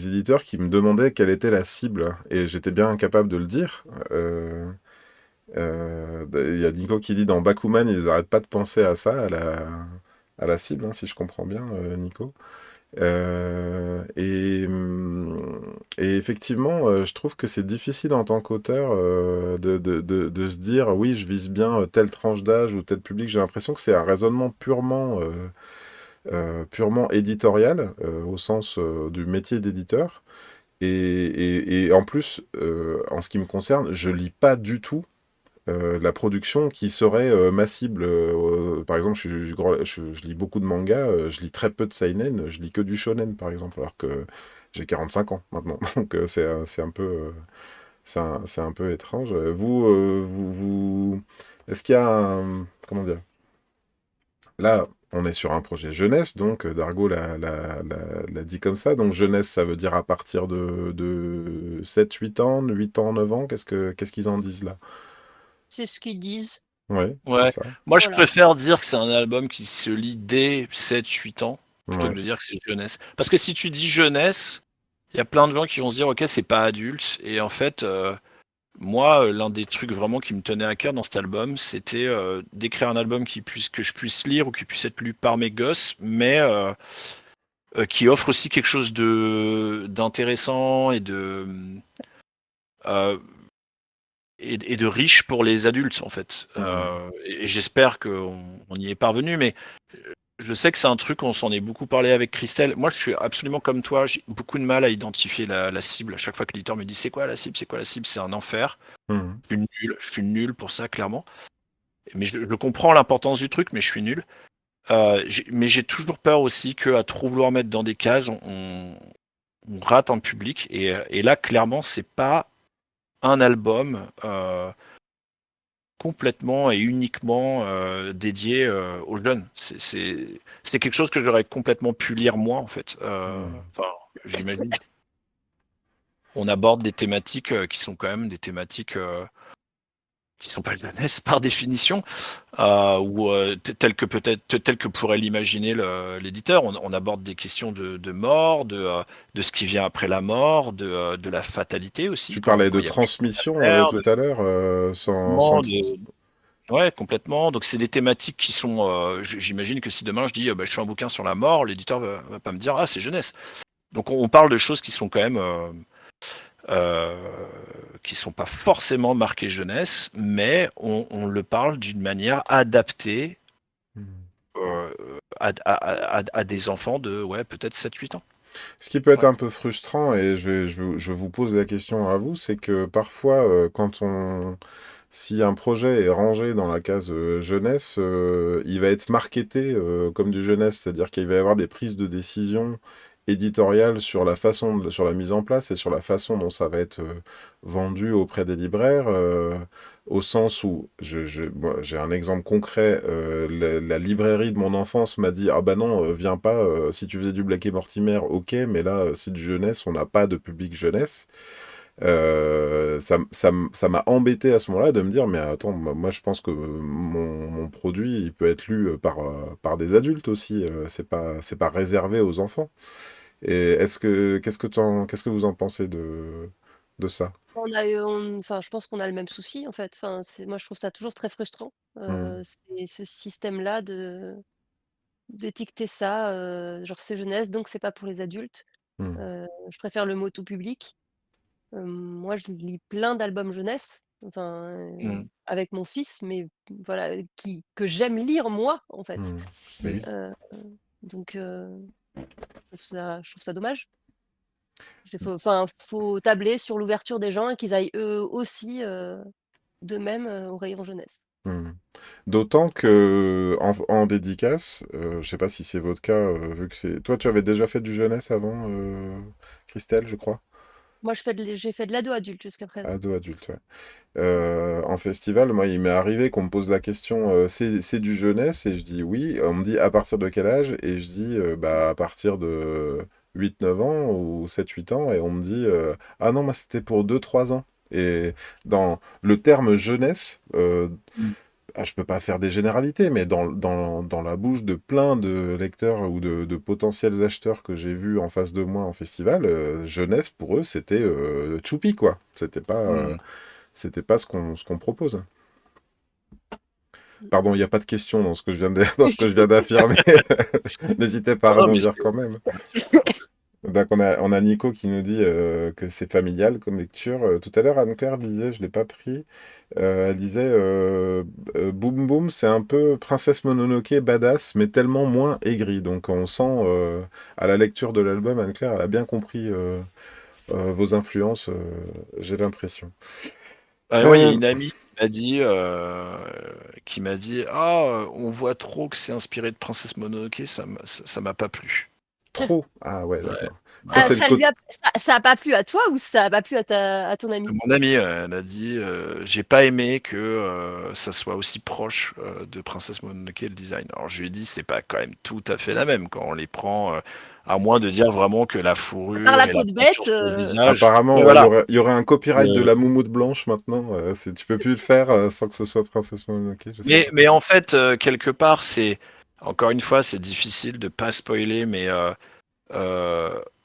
éditeurs qui me demandaient quelle était la cible et j'étais bien incapable de le dire. Il y a Nico qui dit dans Bakuman, ils n'arrêtent pas de penser à ça, à la cible, hein, si je comprends bien, Nico. Et effectivement, je trouve que c'est difficile en tant qu'auteur de se dire oui, je vise bien telle tranche d'âge ou tel public. J'ai l'impression que c'est un raisonnement purement éditorial, au sens du métier d'éditeur. Et en plus, en ce qui me concerne, je lis pas du tout la production qui serait ma cible. Par exemple, je lis beaucoup de mangas, je lis très peu de seinen, je lis que du shonen, par exemple, alors que j'ai 45 ans maintenant. Donc c'est un peu, c'est un peu étrange. Est-ce qu'il y a un... Comment dire? Là, on est sur un projet jeunesse, donc Dargo l'a dit comme ça. Donc jeunesse, ça veut dire à partir de 7, 8 ans, 8 ans, 9 ans. Qu'est-ce qu'ils en disent là? c'est ce qu'ils disent, Ouais, c'est Ouais. ça. Moi, je voilà. préfère dire que c'est un album qui se lit dès 7, 8 ans, plutôt que Ouais. de dire que c'est jeunesse. Parce que si tu dis jeunesse, il y a plein de gens qui vont se dire, ok, c'est pas adulte. Et en fait, moi, l'un des trucs vraiment qui me tenait à cœur dans cet album, c'était d'écrire un album que je puisse lire ou qui puisse être lu par mes gosses, mais qui offre aussi quelque chose d'intéressant et euh, et de riche pour les adultes, en fait. Et j'espère qu'on y est parvenu, mais je sais que c'est un truc, on s'en est beaucoup parlé avec Christelle. Moi, je suis absolument comme toi, j'ai beaucoup de mal à identifier la cible. À chaque fois que l'éditeur me dit c'est quoi la cible, c'est quoi la cible, c'est un enfer. Je suis nul pour ça, clairement. Mais je comprends l'importance du truc, mais je suis nul. Mais j'ai toujours peur aussi qu'à trop vouloir mettre dans des cases, on rate en public. Et là, clairement, c'est pas un album complètement et uniquement dédié aux jeunes. C'est quelque chose que j'aurais complètement pu lire moi, en fait. Enfin, j'imagine. On aborde des thématiques qui sont quand même des thématiques qui sont pas jeunesse par définition, ou telles que pourrait l'imaginer l'éditeur. On aborde des questions de mort, de ce qui vient après la mort, de la fatalité aussi. Tu parlais quand de il y a transmission tout de à l'heure, sans... Ouais, complètement. Donc c'est des thématiques qui sont. J'imagine que si demain je dis je fais un bouquin sur la mort, l'éditeur va pas me dire ah c'est jeunesse. Donc on parle de choses qui sont quand même qui sont pas forcément marquées jeunesse, mais on le parle d'une manière adaptée à des enfants de peut-être 7-8 ans. Ce qui peut être Ouais. un peu frustrant, et je vous pose la question à vous, c'est que parfois, si un projet est rangé dans la case jeunesse, il va être marketé comme du jeunesse, c'est-à-dire qu'il va y avoir des prises de décision éditoriales sur sur la mise en place et sur la façon dont ça va être vendu auprès des libraires, au sens où, moi, j'ai un exemple concret, la librairie de mon enfance m'a dit, ah bah non, viens pas, si tu faisais du Black et Mortimer, ok, mais là, c'est du jeunesse, on n'a pas de public jeunesse. Ça m'a embêté à ce moment-là de me dire, mais attends, moi je pense que mon produit, il peut être lu par des adultes aussi, c'est pas réservé aux enfants. Et qu'est-ce que vous en pensez de ça? Enfin, je pense qu'on a le même souci, en fait. Enfin, moi, je trouve ça toujours très frustrant, Hmm, c'est ce système-là d'étiqueter ça, genre c'est jeunesse, donc c'est pas pour les adultes. hmm, Je préfère le mot tout public. Moi, je lis plein d'albums jeunesse, enfin, Mm. avec mon fils, mais voilà, que j'aime lire moi, en fait. hmm. Mais oui. Heu, donc je trouve ça dommage. Faut tabler sur l'ouverture des gens et qu'ils aillent eux aussi, d'eux-mêmes, au rayon jeunesse. Hmm. D'autant que en dédicace, je sais pas si c'est votre cas, vu que c'est... Toi, tu avais déjà fait du jeunesse avant, Christelle, je crois? Moi, j'ai fait de l'ado adulte jusqu'à présent. Ado adulte, ouais. En festival, moi, il m'est arrivé qu'on me pose la question, c'est du jeunesse? Et je dis oui. On me dit à partir de quel âge? Et je dis bah, à partir de 8-9 ans ou 7-8 ans. Et on me dit ah non, moi c'était pour 2-3 ans. Et dans le terme jeunesse, Mm. je peux pas faire des généralités, mais dans la bouche de plein de lecteurs ou de potentiels acheteurs que j'ai vus en face de moi en festival, jeunesse pour eux c'était choupi quoi. C'était pas ce qu'on propose. Pardon, il n'y a pas de question dans ce que je viens dans ce que je viens d'affirmer. N'hésitez pas à Non, mais rebondir quand même. Donc on a Nico qui nous dit que c'est familial comme lecture. Tout à l'heure, Anne-Claire disait, je l'ai pas pris, elle disait Boom Boom, c'est un peu Princesse Mononoke badass, mais tellement moins aigri. Donc on sent à la lecture de l'album, Anne-Claire, elle a bien compris vos influences, j'ai l'impression. Moi, il y a Euh, une amie qui m'a dit ah on voit trop que c'est inspiré de Princesse Mononoke, ça m'a pas plu. Trop. Ah ouais, Ouais. d'accord. Ça, Ah, c'est le côté. ça a pas plu à toi ou ça a pas plu à ton ami? Mon amie, elle a dit j'ai pas aimé que ça soit aussi proche de Princesse Mononoke le design. Alors je lui ai dit c'est pas quand même tout à fait la même quand on les prend, à moins de dire vraiment que la À part fourrure la et peau la de peinture bête, sur le visage. Apparemment, Mais ouais, voilà. il y aurait un copyright de Euh, la moumoute blanche maintenant. Tu peux plus le faire sans que ce soit Princesse Mononoke, je sais pas. mais en fait, quelque part, c'est encore une fois, c'est difficile de pas spoiler, mais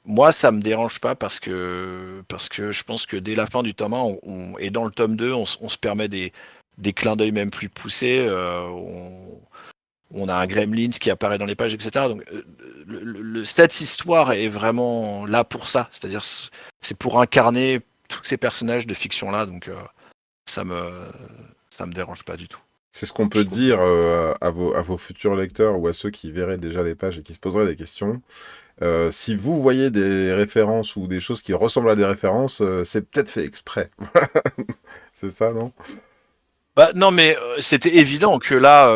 moi, ça me dérange pas parce que je pense que dès la fin du tome 1 et dans le tome 2 on se permet des clins d'œil même plus poussés. On a un Gremlins qui apparaît dans les pages, etc. Donc, cette histoire est vraiment là pour ça. C'est-à-dire, c'est pour incarner tous ces personnages de fiction-là. Donc, ça me dérange pas du tout. C'est ce qu'on Je peut trouve dire à vos futurs lecteurs ou à ceux qui verraient déjà les pages et qui se poseraient des questions. Si vous voyez des références ou des choses qui ressemblent à des références, c'est peut-être fait exprès. C'est ça, non? Bah, non, mais c'était évident que là,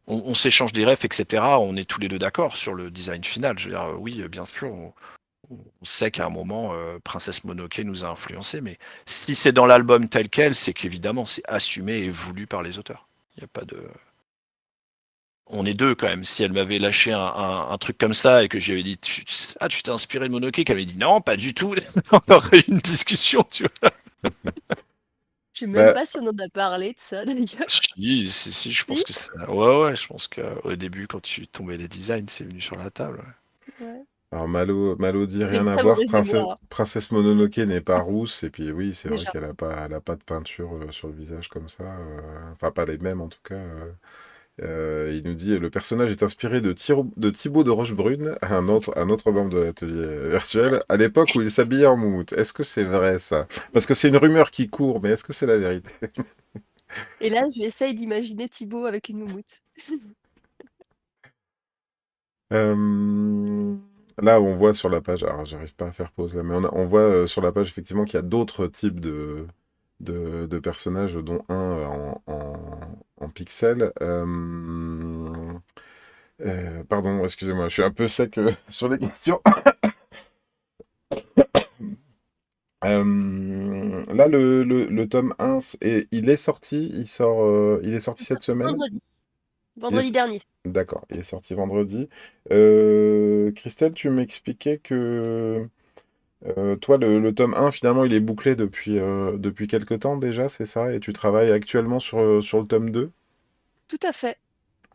on s'échange des refs, etc. On est tous les deux d'accord sur le design final. Je veux dire, oui, bien sûr, on sait qu'à un moment, Princesse Mononoke nous a influencés, mais si c'est dans l'album tel quel, c'est qu'évidemment, c'est assumé et voulu par les auteurs. Il y a pas de... On est deux quand même. Si elle m'avait lâché un truc comme ça et que j'avais dit tu t'es inspiré de Mononoke, qu'elle avait dit non, pas du tout, on aurait eu une discussion, tu vois. Je sais même Bah, pas si on en a parlé de ça d'ailleurs. Si, je pense Si? que ça. Ouais, je pense qu'au début, quand tu tombais les designs, c'est venu sur la table. Ouais. Ouais. alors Malo dit J'ai rien une à très voir. mauvaise mémoire. Princesse Mononoke n'est pas rousse. Et puis oui, c'est vrai Déjà. qu'elle a pas de peinture sur le visage comme ça. Enfin, pas les mêmes en tout cas. Il nous dit le personnage est inspiré de Thibaut de Rochebrune, un autre membre de l'atelier virtuel, à l'époque où il s'habillait en moumoute. Est-ce que c'est vrai ça? Parce que c'est une rumeur qui court, mais est-ce que c'est la vérité? Et là, j'essaye d'imaginer Thibaut avec une moumoute. Euh, Là, on voit sur la page, alors j'arrive pas à faire pause là, mais on voit sur la page effectivement qu'il y a d'autres types de personnages, dont un en pixels. Pardon, excusez-moi, je suis un peu sec sur les questions. Là, le tome 1, il est sorti, il est sorti cette semaine? Vendredi. Il Vendredi est- dernier. D'accord, il est sorti vendredi. Christelle, tu m'expliquais que toi, le tome 1, finalement, il est bouclé depuis quelque temps déjà, c'est ça? Et tu travailles actuellement sur le tome 2? Tout à fait.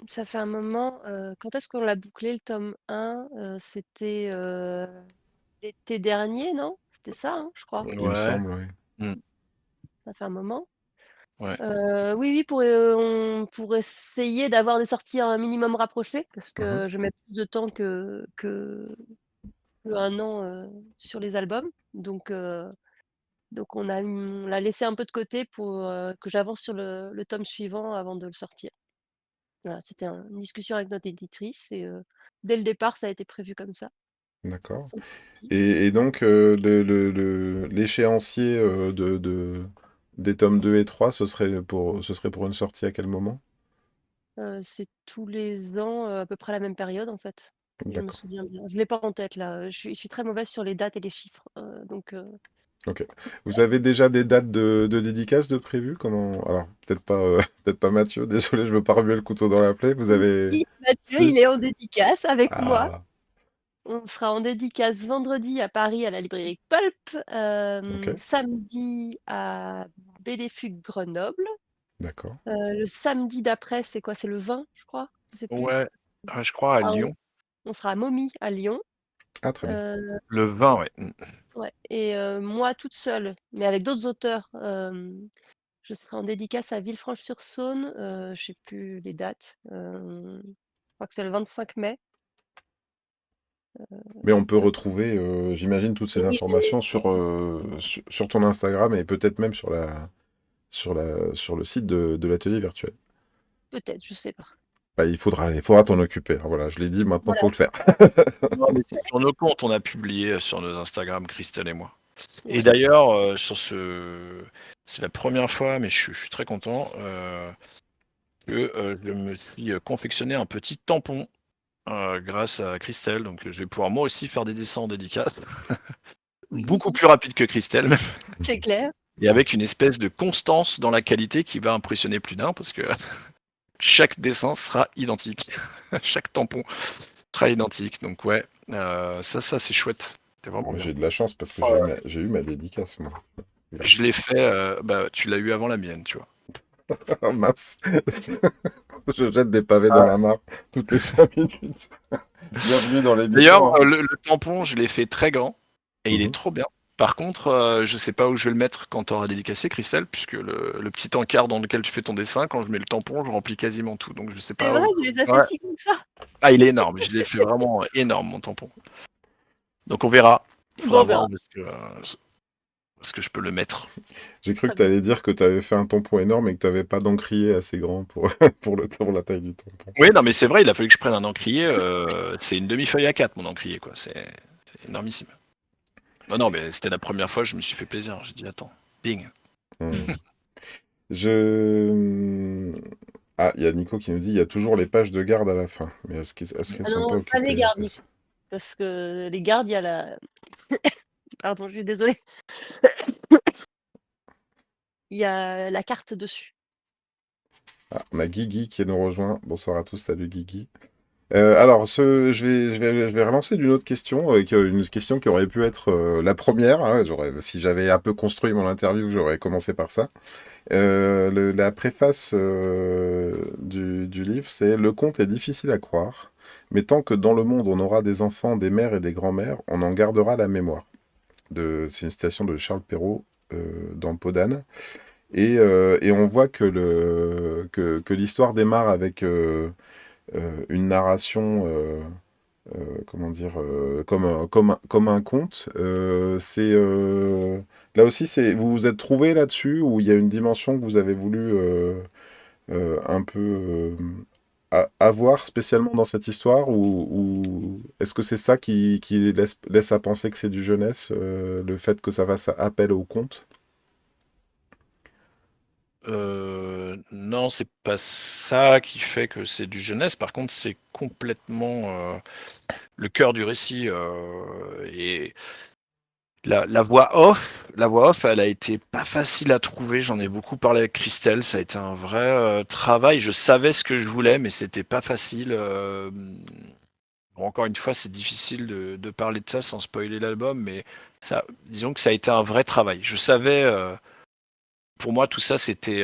Ça fait un moment. Quand est-ce qu'on l'a bouclé le tome 1? C'était l'été dernier, non? C'était ça, hein, je crois. Il me Ouais. semble, oui. Mm. Ça fait un moment. Ouais. Oui, pour essayer d'avoir des sorties un minimum rapprochées, parce Mhm. que je mets plus de temps que 1 an sur les albums. Donc on l'a laissé un peu de côté pour que j'avance sur le tome suivant avant de le sortir. Voilà, c'était une discussion avec notre éditrice et dès le départ, ça a été prévu comme ça. D'accord. Sans souci. Et donc, l'échéancier des tomes 2 et 3, ce serait pour une sortie à quel moment? C'est tous les ans, à peu près la même période, en fait, si je me D'accord. souviens bien. Je l'ai pas en tête là, je suis très mauvaise sur les dates et les chiffres, donc Ok. Vous avez déjà des dates de dédicaces de prévues? Comment... Alors, peut-être pas, peut-être pas Mathieu, désolé, je veux pas remuer le couteau dans la plaie. Vous avez... si, Mathieu, Si? il est en dédicace avec moi. Ah, On sera en dédicace vendredi à Paris à la librairie Pulp, ok, samedi à BD Fugue Grenoble. d'accord. Le samedi d'après, c'est quoi? C'est le 20, je crois? Je sais plus. Ouais. Je crois à Ah, Lyon. on sera à Momie à Lyon. Ah, très bien. Le 20, ouais. Ouais et moi toute seule, mais avec d'autres auteurs, je serai en dédicace à Villefranche-sur-Saône, je sais plus les dates, je crois que c'est le 25 mai. Mais on peut Voilà. retrouver, j'imagine, toutes ces Oui, informations sur ton Instagram et peut-être même sur le site de l'atelier virtuel. peut-être, je sais pas. Bah, il faudra t'en occuper, hein, voilà, je l'ai dit, maintenant, Voilà, faut le faire. Non, mais c'est sur nos comptes, on a publié sur nos Instagram, Christelle et moi. Et ouais. d'ailleurs, c'est la première fois, mais je suis très content que je me suis confectionné un petit tampon grâce à Christelle. Donc, je vais pouvoir moi aussi faire des dessins en dédicace, Oui, beaucoup plus rapide que Christelle, même, c'est clair. et avec une espèce de constance dans la qualité qui va impressionner plus d'un, parce que chaque dessin sera identique, chaque tampon sera identique. Donc ouais, ça c'est chouette, c'est vraiment Bon, bien. j'ai de la chance parce que Ouais. j'ai eu ma dédicace, moi. Je l'ai fait, bah, tu l'as eu avant la mienne, tu vois. Ah, mince. Je jette des pavés dans la mare toutes les 5 minutes. Bienvenue dans l'émission, D'ailleurs, hein. le tampon, je l'ai fait très grand et il est Mhm. trop bien. Par contre, je sais pas où je vais le mettre quand tu auras dédicacé, Christelle, puisque le petit encart dans lequel tu fais ton dessin, quand je mets le tampon, je remplis quasiment tout. Donc je sais C'est pas vrai, où. je les ai fait Ouais. si gros que ça? Ah, il est énorme. Je l'ai fait vraiment énorme, mon tampon. Donc on verra. Il Bon, faudra on verra. voir parce que Parce que je peux le mettre. J'ai cru que Très tu bien. allais dire que tu avais fait un tampon énorme et que tu n'avais pas d'encrier assez grand pour, pour la taille du tampon. Oui, non, mais c'est vrai, il a fallu que je prenne un encrier. C'est une demi-feuille A4, mon encrier, quoi. C'est énormissime. Non, non, mais c'était la première fois, je me suis fait plaisir. J'ai dit, attends, bing. Hmm. Je... Ah, il y a Nico qui nous dit il y a toujours les pages de garde à la fin. Mais est-ce qu'elles Ah sont pas non, pas les occupées, les gardes, pages? parce que les gardes, il y a la pardon, je suis désolée. Il y a la carte dessus. Ah, on a Guigui qui nous rejoint. Bonsoir à tous, salut Guigui. Alors, je vais relancer d'une autre question, une question qui aurait pu être la première, hein. Si j'avais un peu construit mon interview, j'aurais commencé par ça. La préface du livre, c'est «Le conte est difficile à croire, mais tant que dans le monde on aura des enfants, des mères et des grands-mères, on en gardera la mémoire». C'est une citation de Charles Perrault dans Peau d'âne. Et on voit que l'histoire démarre avec une narration, comment dire, comme un conte. Là aussi, vous vous êtes trouvé là-dessus, où il y a une dimension que vous avez voulu un peu avoir spécialement dans cette histoire, ou est-ce que c'est ça qui laisse à penser que c'est du jeunesse, le fait que ça fasse appel au conte? Non, c'est pas ça qui fait que c'est du jeunesse. Par contre, c'est complètement le cœur du récit. Et la voix off, elle a été pas facile à trouver. J'en ai beaucoup parlé avec Christelle. Ça a été un vrai travail. Je savais ce que je voulais, mais c'était pas facile. Bon, encore une fois, c'est difficile de parler de ça sans spoiler l'album, mais disons que ça a été un vrai travail. Je savais. Pour moi, tout ça, c'était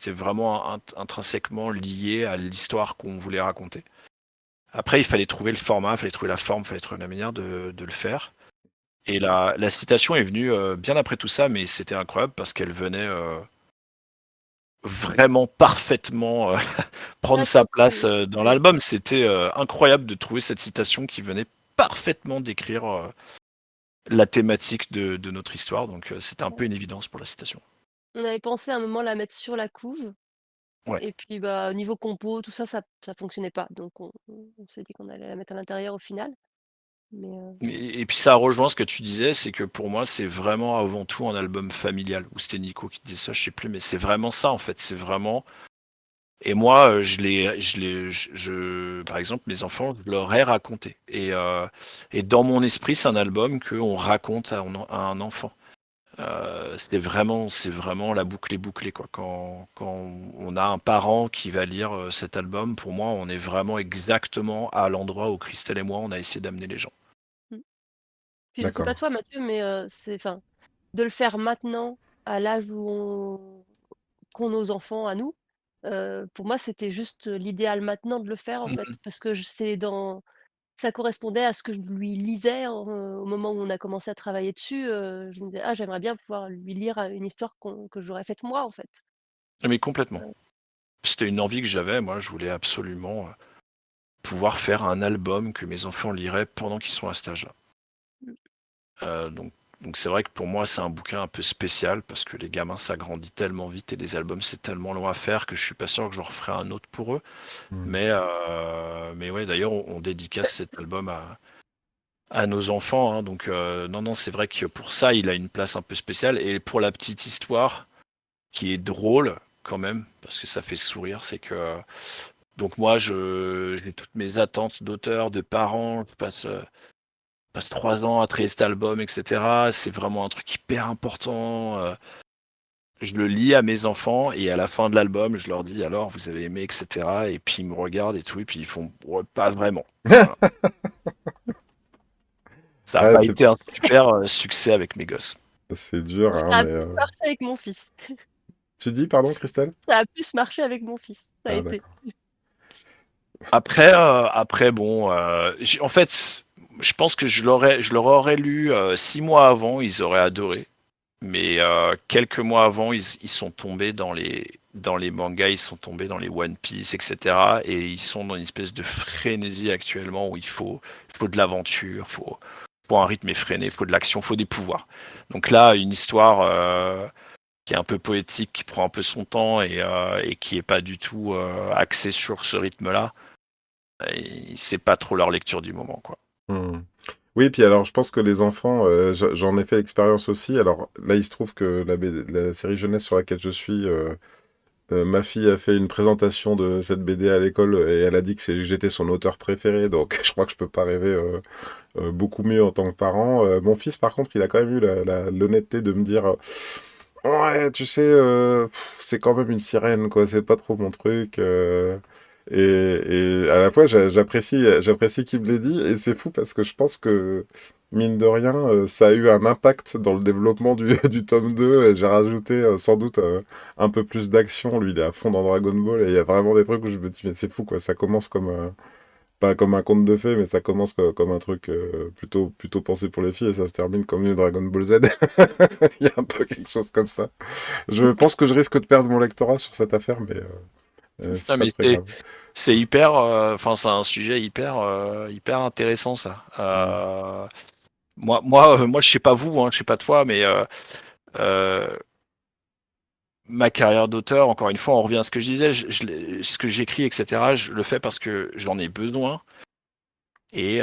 vraiment intrinsèquement lié à l'histoire qu'on voulait raconter. Après, il fallait trouver le format, il fallait trouver la forme, il fallait trouver la manière de le faire. Et la citation est venue bien après tout ça, mais c'était incroyable parce qu'elle venait vraiment parfaitement prendre Ouais, sa place c'est dans ouais. l'album. C'était incroyable de trouver cette citation qui venait parfaitement décrire la thématique de notre histoire. Donc, c'était un peu une évidence pour la citation. On avait pensé à un moment la mettre sur la couve Ouais. et puis, bah, niveau compo, tout ça, ça fonctionnait pas. Donc on s'est dit qu'on allait la mettre à l'intérieur au final. Mais, Et puis ça rejoint ce que tu disais, c'est que pour moi, c'est vraiment avant tout un album familial. Ou c'était Nico qui disait ça, je sais plus, mais c'est vraiment ça en fait. C'est vraiment. Et moi, par exemple, mes enfants, je leur ai raconté. Et dans mon esprit, c'est un album qu'on raconte à un enfant. C'est vraiment la boucle est bouclée quoi. Quand on a un parent qui va lire cet album, pour moi, on est vraiment exactement à l'endroit où Christelle et moi, on a essayé d'amener les gens. mmh. Puis je sais pas D'accord. toi Mathieu, mais, c'est enfin, de le faire maintenant, à l'âge où qu'ont nos enfants à nous, pour moi, c'était juste, l'idéal maintenant de le faire, en fait. Mhm. Parce que ça correspondait à ce que je lui lisais au moment où on a commencé à travailler dessus, je me disais: «Ah, j'aimerais bien pouvoir lui lire, une histoire que j'aurais faite moi, en fait». Mais complètement. Heu, C'était une envie que j'avais. Moi, je voulais absolument pouvoir faire un album que mes enfants liraient pendant qu'ils sont à cet âge-là. mmh, Euh, donc, donc c'est vrai que pour moi, c'est un bouquin un peu spécial parce que les gamins, ça grandit tellement vite et les albums, c'est tellement long à faire que je suis pas sûr que je referai un autre pour eux. Hmm. Mais ouais, d'ailleurs, on dédicace cet album à nos enfants, hein. Donc, non, non, c'est vrai que pour ça, il a une place un peu spéciale. Et pour la petite histoire, qui est drôle quand même, parce que ça fait sourire, c'est que donc moi, j'ai toutes mes attentes d'auteur, de parents. Je passe 3 ans à trier cet album, etc. C'est vraiment un truc hyper important. Je le lis à mes enfants et à la fin de l'album, je leur dis alors, vous avez aimé, etc. Et puis ils me regardent et tout, et puis ils font ouais, pas vraiment. Voilà. Ça n'a Ah, pas c'est été un super succès avec mes gosses. c'est dur, bon, hein, ça a mais... plus marché avec mon fils. Tu dis, pardon, Christelle? Ça a plus marché avec mon fils, ça a Ah, été. d'accord. Après bon, en fait, je pense que je leur aurais lu 6 mois avant, ils auraient adoré. Mais quelques mois avant, ils sont tombés dans les mangas, ils sont tombés dans les One Piece, etc. Et ils sont dans une espèce de frénésie actuellement où il faut de l'aventure, faut faut un rythme effréné, il faut de l'action, il faut des pouvoirs. Donc là, une histoire qui est un peu poétique, qui prend un peu son temps et qui est pas du tout axée sur ce rythme-là, et c'est pas trop leur lecture du moment, quoi. Oui, puis alors je pense que les enfants, j'en ai fait l'expérience aussi. Alors là, il se trouve que la série jeunesse sur laquelle je suis, ma fille a fait une présentation de cette BD à l'école et elle a dit que j'étais son auteur préféré, donc je crois que je peux pas rêver beaucoup mieux en tant que parent. Mon fils, par contre, il a quand même eu l'honnêteté de me dire, ouais, tu sais, c'est quand même une sirène, quoi, c'est pas trop mon truc. Et à la fois, j'apprécie qu'il me l'ait dit, et c'est fou parce que je pense que, mine de rien, ça a eu un impact dans le développement du tome 2, et j'ai rajouté sans doute un peu plus d'action. Lui, il est à fond dans Dragon Ball, et il y a vraiment des trucs où je me dis, mais c'est fou, quoi, ça commence pas comme un conte de fées, mais ça commence comme un truc plutôt pensé pour les filles, et ça se termine comme une Dragon Ball Z. Il y a un peu quelque chose comme ça. Je pense que je risque de perdre mon lectorat sur cette affaire, mais c'est Non, pas mais très grave. c'est hyper, enfin c'est un sujet hyper intéressant, ça. Moi, je sais pas vous, hein, je sais pas toi, mais euh, ma carrière d'auteur, encore une fois, on revient à ce que je disais, ce que j'écris, etc. Je le fais parce que j'en ai besoin et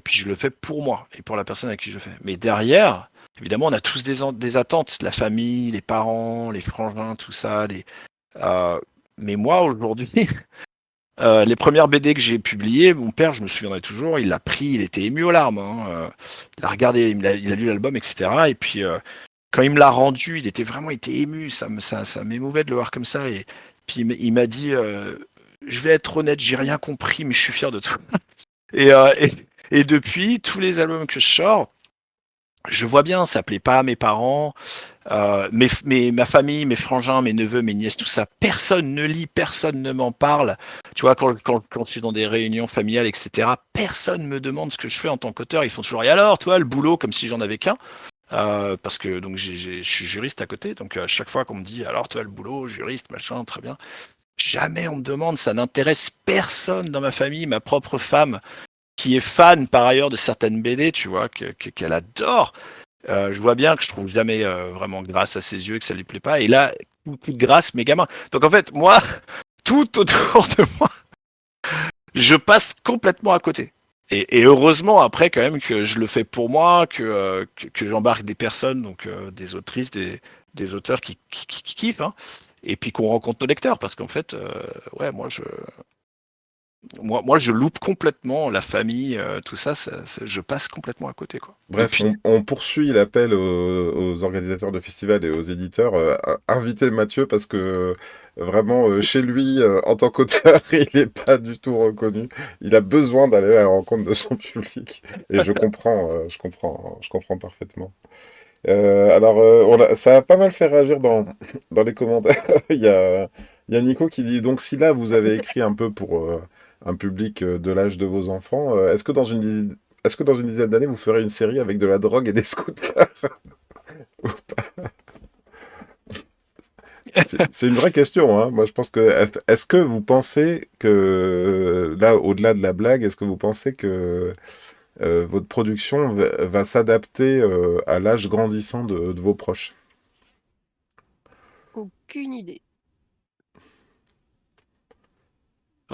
puis je le fais pour moi et pour la personne à qui je le fais. Mais derrière, évidemment, on a tous des attentes, la famille, les parents, les frangins, tout ça. Euh, mais moi, aujourd'hui, les premières BD que j'ai publiées, mon père, je me souviendrai toujours, il l'a pris, il était ému aux larmes, hein. Il a regardé, il a lu l'album, etc. Et puis, quand il me l'a rendu, il était ému, ça m'émouvait de le voir comme ça. Et puis, il m'a dit, je vais être honnête, j'ai rien compris, mais je suis fier de toi. Et, euh, et, et depuis, tous les albums que je sors, je vois bien, ça plaît pas à mes parents, ma famille, mes frangins, mes neveux, mes nièces, tout ça, personne ne lit, personne ne m'en parle. Tu vois, quand je suis dans des réunions familiales, etc., personne me demande ce que je fais en tant qu'auteur. Ils font toujours, et alors, toi, le boulot, comme si j'en avais qu'un. Parce que donc je suis juriste à côté, donc à chaque fois qu'on me dit, alors toi, le boulot, juriste, machin, très bien. Jamais on me demande, ça n'intéresse personne dans ma famille, ma propre femme, qui est fan par ailleurs de certaines BD, tu vois, qu'elle adore. Je vois bien que je trouve jamais vraiment grâce à ses yeux, que ça lui plaît pas. Et là, toute grâce, mes gamins. Donc en fait, moi, tout autour de moi, je passe complètement à côté. Et heureusement après quand même que je le fais pour moi, que j'embarque des personnes, donc des autrices, des auteurs qui kiffent, hein, et puis qu'on rencontre nos lecteurs, parce qu'en fait, ouais, moi, je loupe complètement la famille, tout ça, je passe complètement à côté, quoi. Bref, Depuis. on poursuit l'appel aux organisateurs de festivals et aux éditeurs. Invitez Mathieu parce que vraiment, chez lui, en tant qu'auteur, il n'est pas du tout reconnu. Il a besoin d'aller à la rencontre de son public. Et je comprends parfaitement. Alors, ça a pas mal fait réagir dans les commentaires. Il y a Nico qui dit, donc si là, vous avez écrit un peu pour un public de l'âge de vos enfants, est-ce que dans une dizaine d'années, vous ferez une série avec de la drogue et des scooters? C'est une vraie question, hein. Moi, je pense que... Est-ce que vous pensez que, là, au-delà de la blague, est-ce que vous pensez que votre production va s'adapter à l'âge grandissant de vos proches? Aucune idée.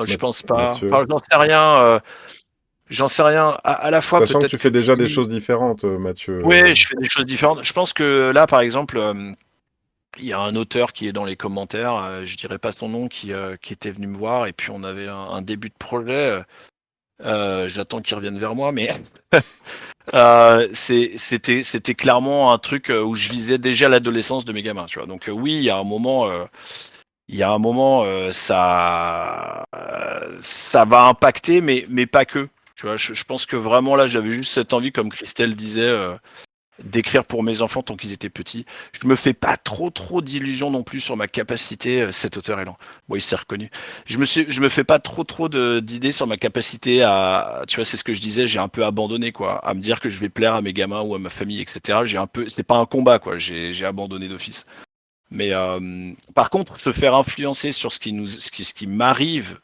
Je pense pas. Mathieu? Enfin, j'en sais rien. J'en sais rien. À la fois, Sachant que peut-être tu que fais déjà des si. choses différentes, Mathieu. Ouais, je fais des choses différentes. Je pense que là, par exemple, il y a un auteur qui est dans les commentaires, je dirais pas son nom, qui était venu me voir, et puis on avait un début de projet. J'attends qu'il revienne vers moi, mais c'était clairement un truc où je visais déjà l'adolescence de mes gamins, tu vois. Donc oui, il y a un moment, ça va impacter, mais pas que. Tu vois, je pense que vraiment là, j'avais juste cette envie, comme Christelle disait, d'écrire pour mes enfants tant qu'ils étaient petits. Je me fais pas trop d'illusions non plus sur ma capacité. Cet auteur est lent. Bon, il s'est reconnu. Je me fais pas trop d'idées sur ma capacité à, tu vois, c'est ce que je disais, j'ai un peu abandonné, quoi, à me dire que je vais plaire à mes gamins ou à ma famille, etc. C'est pas un combat, quoi. J'ai abandonné d'office. Mais par contre, se faire influencer sur ce qui m'arrive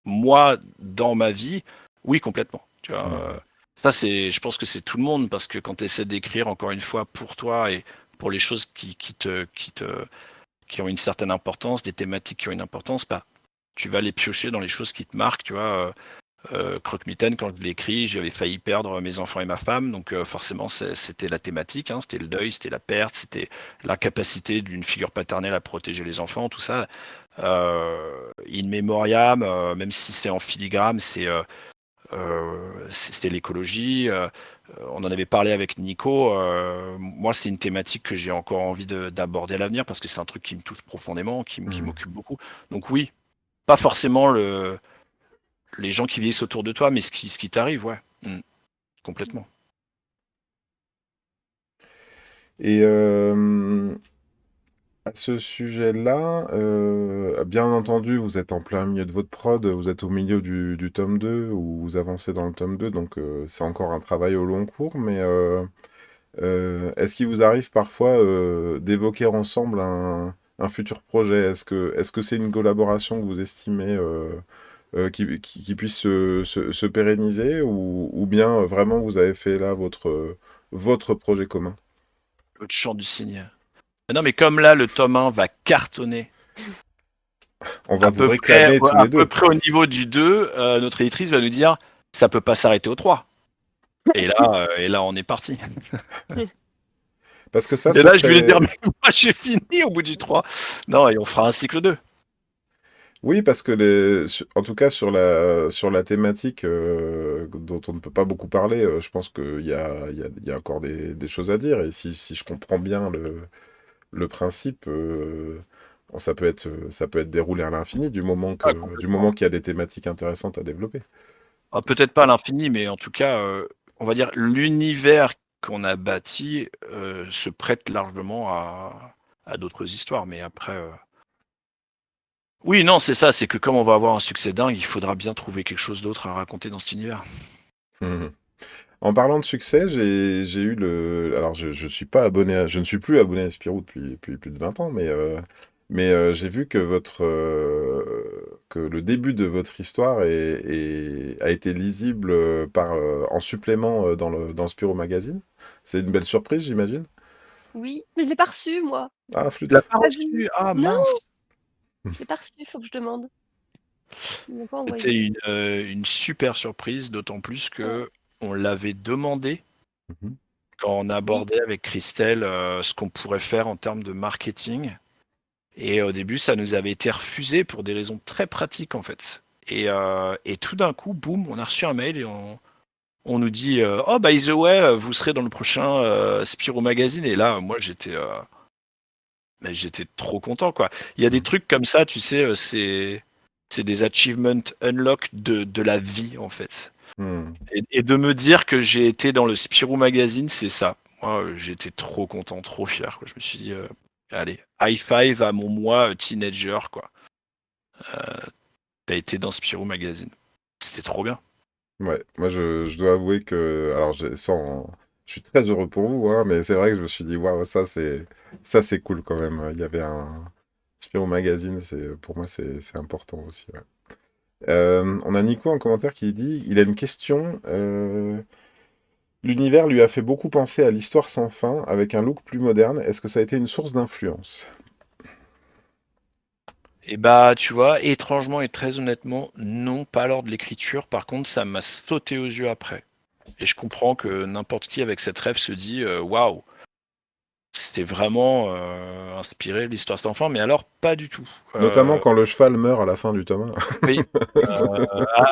moi dans ma vie, oui, complètement. Tu vois, Ça, je pense que c'est tout le monde, parce que quand tu essaies d'écrire, encore une fois, pour toi et pour les choses qui ont une certaine importance, des thématiques qui ont une importance, bah, tu vas les piocher dans les choses qui te marquent, tu vois. Croque-Mitaine, quand je l'ai écrit, j'avais failli perdre mes enfants et ma femme, donc forcément c'était la thématique, hein, c'était le deuil, c'était la perte, c'était l'incapacité d'une figure paternelle à protéger les enfants, tout ça. In memoriam, même si c'est en filigrane, c'était l'écologie. On en avait parlé avec Nico. Moi, c'est une thématique que j'ai encore envie d'aborder à l'avenir, parce que c'est un truc qui me touche profondément, qui m'occupe beaucoup. Donc oui, pas forcément les gens qui vieillissent autour de toi, mais ce qui t'arrive, ouais. Complètement. Et à ce sujet-là, bien entendu, vous êtes en plein milieu de votre prod, vous êtes au milieu du tome 2, ou vous avancez dans le tome 2, donc c'est encore un travail au long cours, mais est-ce qu'il vous arrive parfois d'évoquer ensemble un futur projet? Est-ce que c'est une collaboration que vous estimez qui puisse se pérenniser, ou bien vraiment vous avez fait là votre projet commun? L'autre chant du cygne. Mais non, mais comme là, le tome 1 va cartonner On va à vous peu près, réclamer tous à les peu deux. près au niveau du 2, notre éditrice va nous dire ça peut pas s'arrêter au 3. Et là, on est parti. Parce que ça, Et ce là, je vais lui dire, serait... mais moi, j'ai fini au bout du 3. Non, et on fera un cycle 2. Oui, parce que en tout cas sur la thématique dont on ne peut pas beaucoup parler, je pense qu'il y a encore des choses à dire. Et si je comprends bien le principe, ça peut être déroulé à l'infini Ah, du complètement. moment qu'il y a des thématiques intéressantes à développer. Ah, peut-être pas à l'infini, mais en tout cas, on va dire l'univers qu'on a bâti se prête largement à d'autres histoires. Mais après, oui, non, c'est ça, c'est que comme on va avoir un succès dingue, il faudra bien trouver quelque chose d'autre à raconter dans cet univers. Mhm. En parlant de succès, j'ai eu le. Alors, je suis pas abonné je ne suis plus abonné à Spirou depuis plus de 20 ans, mais j'ai vu que le début de votre histoire a été lisible en supplément dans le Spirou Magazine. C'est une belle surprise, j'imagine. Oui, mais je l'ai pas reçu, moi. Ah, Tu l'as flûte. pas Pas vu. reçu? Ah Non, mince! je l'ai pas reçu, il faut que je demande. Ils m'ont pas C'était envoyé. une super surprise, d'autant plus Ouais. que on l'avait demandé Mhm. quand on Oui. abordait avec Christelle ce qu'on pourrait faire en termes de marketing. Et au début, ça nous avait été refusé pour des raisons très pratiques, en fait. Et tout d'un coup, boum, on a reçu un mail et on nous dit oh, by the way, vous serez dans le prochain Spirou Magazine. Et là, moi, mais j'étais trop content, quoi. Il y a des trucs comme ça, tu sais, c'est des achievements unlock de la vie, en fait. Hmm. Et de me dire que j'ai été dans le Spirou Magazine, c'est ça. Moi, j'étais trop content, trop fier, quoi. Je me suis dit, allez, high five à mon moi teenager, quoi. T'as été dans Spirou Magazine. C'était trop bien. Ouais, moi je dois avouer que, alors je suis très heureux pour vous, hein, mais c'est vrai que je me suis dit, waouh, ça c'est cool quand même. Il y avait un Spirou Magazine, pour moi c'est important aussi. Ouais. On a Nico en commentaire qui dit, il a une question. L'univers lui a fait beaucoup penser à l'Histoire sans fin avec un look plus moderne. Est-ce que ça a été une source d'influence? Et bah, tu vois, étrangement et très honnêtement, non, pas lors de l'écriture. Par contre, ça m'a sauté aux yeux après. Et je comprends que n'importe qui avec cette rêve se dit, waouh, c'était vraiment inspiré de l'histoire sans fin, mais alors pas du tout. Notamment quand le cheval meurt à la fin du tome Oui,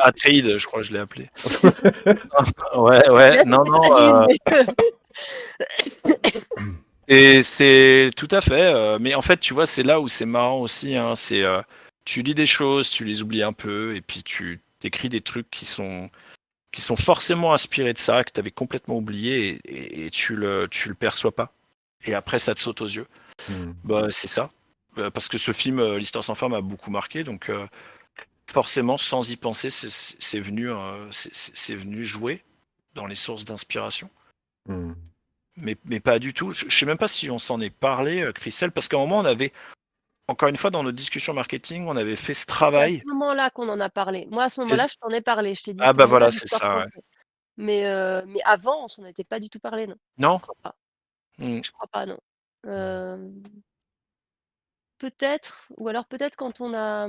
Atreide, je crois que je l'ai appelé. Ouais, ouais, Yes, non, c'est non. pas d'une, mais Et c'est tout à fait. Mais en fait, tu vois, c'est là où c'est marrant aussi, hein, tu lis des choses, tu les oublies un peu, et puis tu t'écris des trucs qui sont forcément inspirés de ça, que tu avais complètement oublié, et tu le perçois pas. Et après, ça te saute aux yeux. Hmm. Bah, c'est ça. Parce que ce film, L'Histoire sans fin, m'a beaucoup marqué, donc forcément, sans y penser, c'est venu jouer dans les sources d'inspiration. Hmm. Mais pas du tout. Je sais même pas si on s'en est parlé, Christelle, parce qu'à un moment, on avait, encore une fois, dans nos discussions marketing, on avait fait ce c'est à travail. ce moment-là qu'on en a parlé. Moi, à ce C'est- moment-là, je t'en ai parlé. Je t'ai dit Ah bah qu'on voilà, aurait c'est l'histoire ça. sans Ouais. fin. Mais avant, on s'en était pas du tout parlé, non. Non? Je crois pas. Mmh. Je crois pas, non. Peut-être, ou alors peut-être quand on a,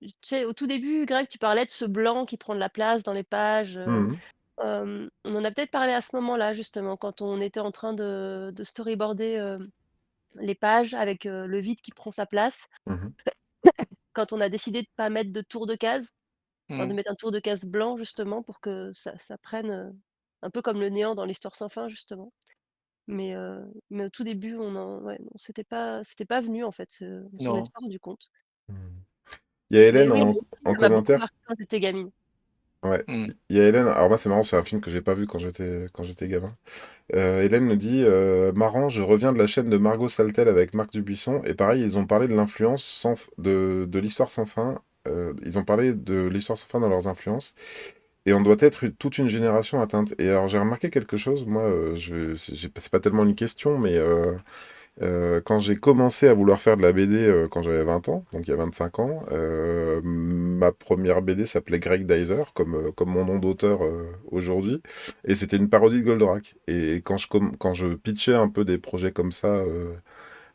tu sais, au tout début, Greg, tu parlais de ce blanc qui prend de la place dans les pages, Mhm. on en a peut-être parlé à ce moment-là, justement, quand on était en train de storyboarder, les pages avec, le vide qui prend sa place. Mhm. Quand on a décidé de pas mettre de tour de case, enfin de Mmh. mettre un tour de case blanc justement pour que ça prenne, un peu comme le néant dans l'Histoire sans fin justement. Mais au tout début, ouais, non, c'était pas venu en fait, on s'en Non. était pas rendu compte. Mhm. Il y a Mais Hélène oui, moi aussi, en ça m'a beaucoup commentaire. marqué quand j'étais gamine. Ouais. Mmh. Il y a Hélène. Alors moi, c'est marrant, c'est un film que j'ai pas vu quand j'étais gamin. Hélène me dit marrant, je reviens de la chaîne de Margot Saltel avec Marc Dubuisson et pareil, ils ont parlé de l'influence de l'histoire sans fin. Ils ont parlé de l'histoire sans fin dans leurs influences et on doit être toute une génération atteinte. Et alors j'ai remarqué quelque chose, moi, c'est pas tellement une question, mais quand j'ai commencé à vouloir faire de la BD quand j'avais 20 ans, donc il y a 25 ans, ma première BD s'appelait Greg Dyser, comme mon nom d'auteur aujourd'hui, et c'était une parodie de Goldorak. Et quand je pitchais un peu des projets comme ça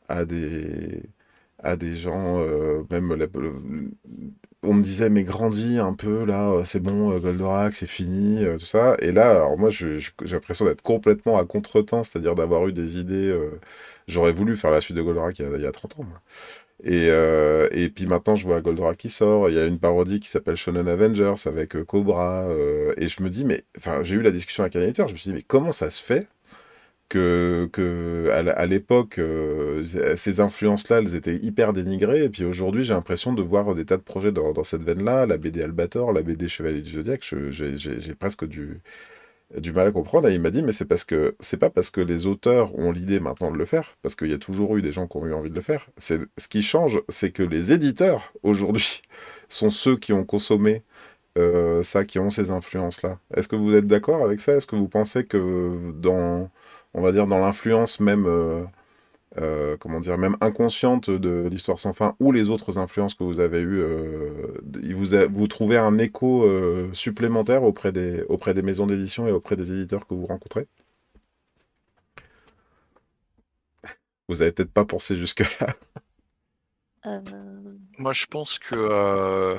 à des gens, on me disait mais grandis un peu là, c'est bon, Goldorak c'est fini, tout ça. Et là, alors moi j'ai l'impression d'être complètement à contretemps, c'est-à-dire d'avoir eu des idées. J'aurais voulu faire la suite de Goldorak il y a 30 ans, moi. Et puis maintenant je vois Goldorak qui sort, il y a une parodie qui s'appelle Shonen Avengers avec Cobra, et je me dis mais, enfin j'ai eu la discussion avec un éditeur, je me suis dit mais comment ça se fait à l'époque, ces influences-là, elles étaient hyper dénigrées. Et puis aujourd'hui, j'ai l'impression de voir des tas de projets dans cette veine-là. La BD Albator, la BD Chevalier du Zodiaque, j'ai presque du mal à comprendre. Et il m'a dit, mais c'est pas parce que les auteurs ont l'idée maintenant de le faire, parce qu'il y a toujours eu des gens qui ont eu envie de le faire. Ce qui change, c'est que les éditeurs, aujourd'hui, sont ceux qui ont consommé ça, qui ont ces influences-là. Est-ce que vous êtes d'accord avec ça? Est-ce que vous pensez que on va dire, dans l'influence même, comment dire, même inconsciente de l'Histoire sans fin ou les autres influences que vous avez eues, vous trouvez un écho supplémentaire auprès des maisons d'édition et auprès des éditeurs que vous rencontrez? Vous avez peut-être pas pensé jusque-là. Heu, Moi, je pense que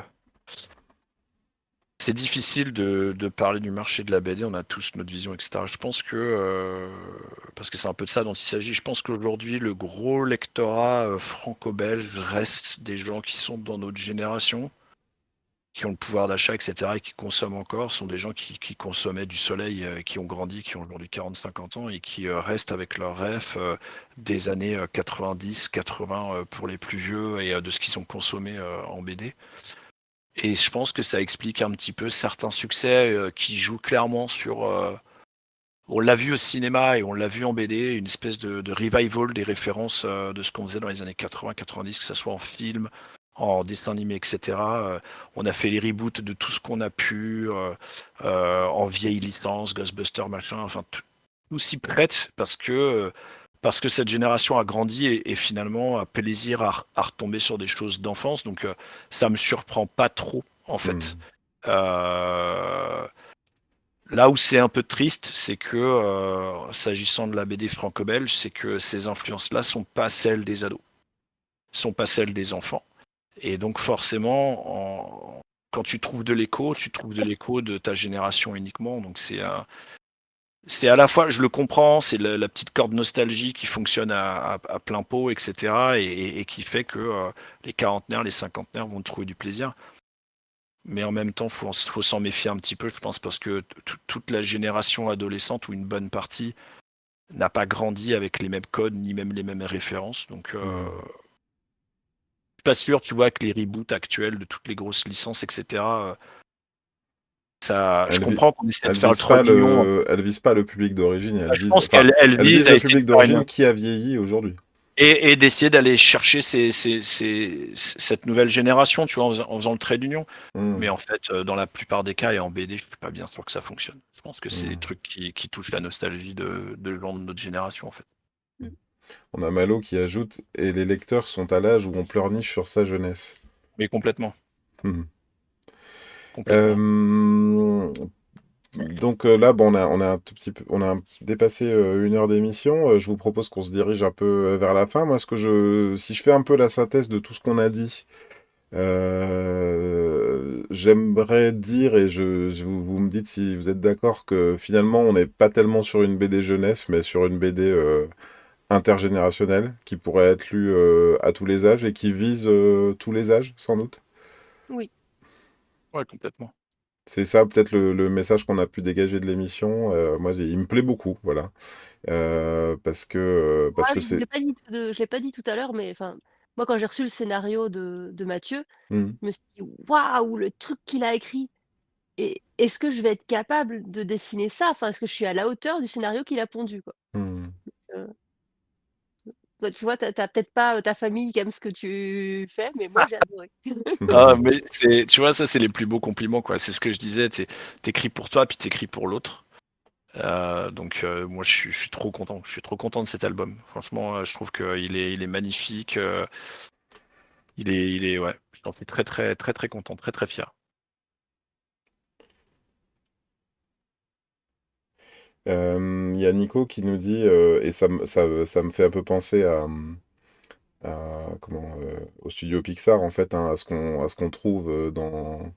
c'est difficile de parler du marché de la BD, on a tous notre vision, etc. Je pense que, parce que c'est un peu de ça dont il s'agit, je pense qu'aujourd'hui, le gros lectorat franco-belge reste des gens qui sont dans notre génération, qui ont le pouvoir d'achat, etc., et qui consomment encore, sont des gens qui consommaient du soleil, qui ont grandi, qui ont aujourd'hui 40-50 ans, et qui restent avec leurs rêves des années 90, 80 pour les plus vieux, et de ce qu'ils ont consommé en BD. Et je pense que ça explique un petit peu certains succès qui jouent clairement sur. On l'a vu au cinéma et on l'a vu en BD, une espèce de revival des références de ce qu'on faisait dans les années 80-90, que ce soit en film, en dessin animé, etc. On a fait les reboots de tout ce qu'on a pu, en vieille licence, Ghostbusters, machin, enfin tout s'y prête parce que cette génération a grandi et finalement a plaisir à retomber sur des choses d'enfance. Donc ça me surprend pas trop en fait. Hmm. Euh, Là où c'est un peu triste, c'est que s'agissant de la BD franco-belge, c'est que ces influences-là sont pas celles des ados, sont pas celles des enfants. Et donc forcément, quand tu trouves de l'écho, tu trouves de l'écho de ta génération uniquement. Donc c'est à la fois, je le comprends, c'est la petite corde nostalgie qui fonctionne à plein pot, etc. Et qui fait que les quarantenaires, les cinquantenaires vont trouver du plaisir. Mais en même temps, faut s'en méfier un petit peu, je pense, parce que toute la génération adolescente, ou une bonne partie, n'a pas grandi avec les mêmes codes, ni même les mêmes références. Donc, Hmm. je suis pas sûr, tu vois, que les reboots actuels de toutes les grosses licences, etc., je Elle, vi- comprends qu'on essaie de Elle faire le vise trait pas d'union. elle vise pas le public d'origine, Je pense enfin, qu'elle elle vise vise à le essayer public de faire une, d'origine qui a vieilli aujourd'hui. et d'essayer d'aller chercher cette nouvelle génération, tu vois, en faisant le trait d'union. Mais Hmm. en fait, dans la plupart des cas, et en BD, je suis pas bien sûr que ça fonctionne. Je pense que c'est des Hmm. trucs qui touchent la nostalgie de gens de notre génération, en fait. mmh, On a Malo qui ajoute, et les lecteurs sont à l'âge où on pleurniche sur sa jeunesse. Mais complètement, Hmm. complètement. Euh, Donc là, bon, on a un tout petit peu, dépassé 1 heure d'émission. Je vous propose qu'on se dirige un peu vers la fin. Moi, si je fais un peu la synthèse de tout ce qu'on a dit, j'aimerais dire, et vous me dites si vous êtes d'accord, que finalement, on n'est pas tellement sur une BD jeunesse, mais sur une BD intergénérationnelle qui pourrait être lue à tous les âges et qui vise tous les âges, sans doute. Oui. Ouais, complètement. C'est ça peut-être le message qu'on a pu dégager de l'émission. Moi, il me plaît beaucoup, voilà. Parce que Je c'est... l'ai pas dit je l'ai pas dit tout à l'heure, mais enfin, moi, quand j'ai reçu le scénario de Mathieu, Hmm, je me suis dit: «Waouh, le truc qu'il a écrit et est-ce que je vais être capable de dessiner ça? Enfin, est-ce que je suis à la hauteur du scénario qu'il a pondu, quoi?» hmm. Heu, Toi, tu vois, tu as peut-être pas, ta famille qui aime ce que tu fais, mais moi, j'ai adoré. Ah, mais tu vois, ça, c'est les plus beaux compliments, quoi. C'est ce que je disais, t'écris pour toi, puis t'écris pour l'autre. Donc, moi, je suis trop content. Je suis trop content de cet album. Franchement, je trouve qu'il est magnifique. Ouais, j'en suis très, très, très, très content, très, très fier. Il y a Nico qui nous dit, et ça me fait un peu penser au studio Pixar, en fait, hein, à ce qu'on trouve dans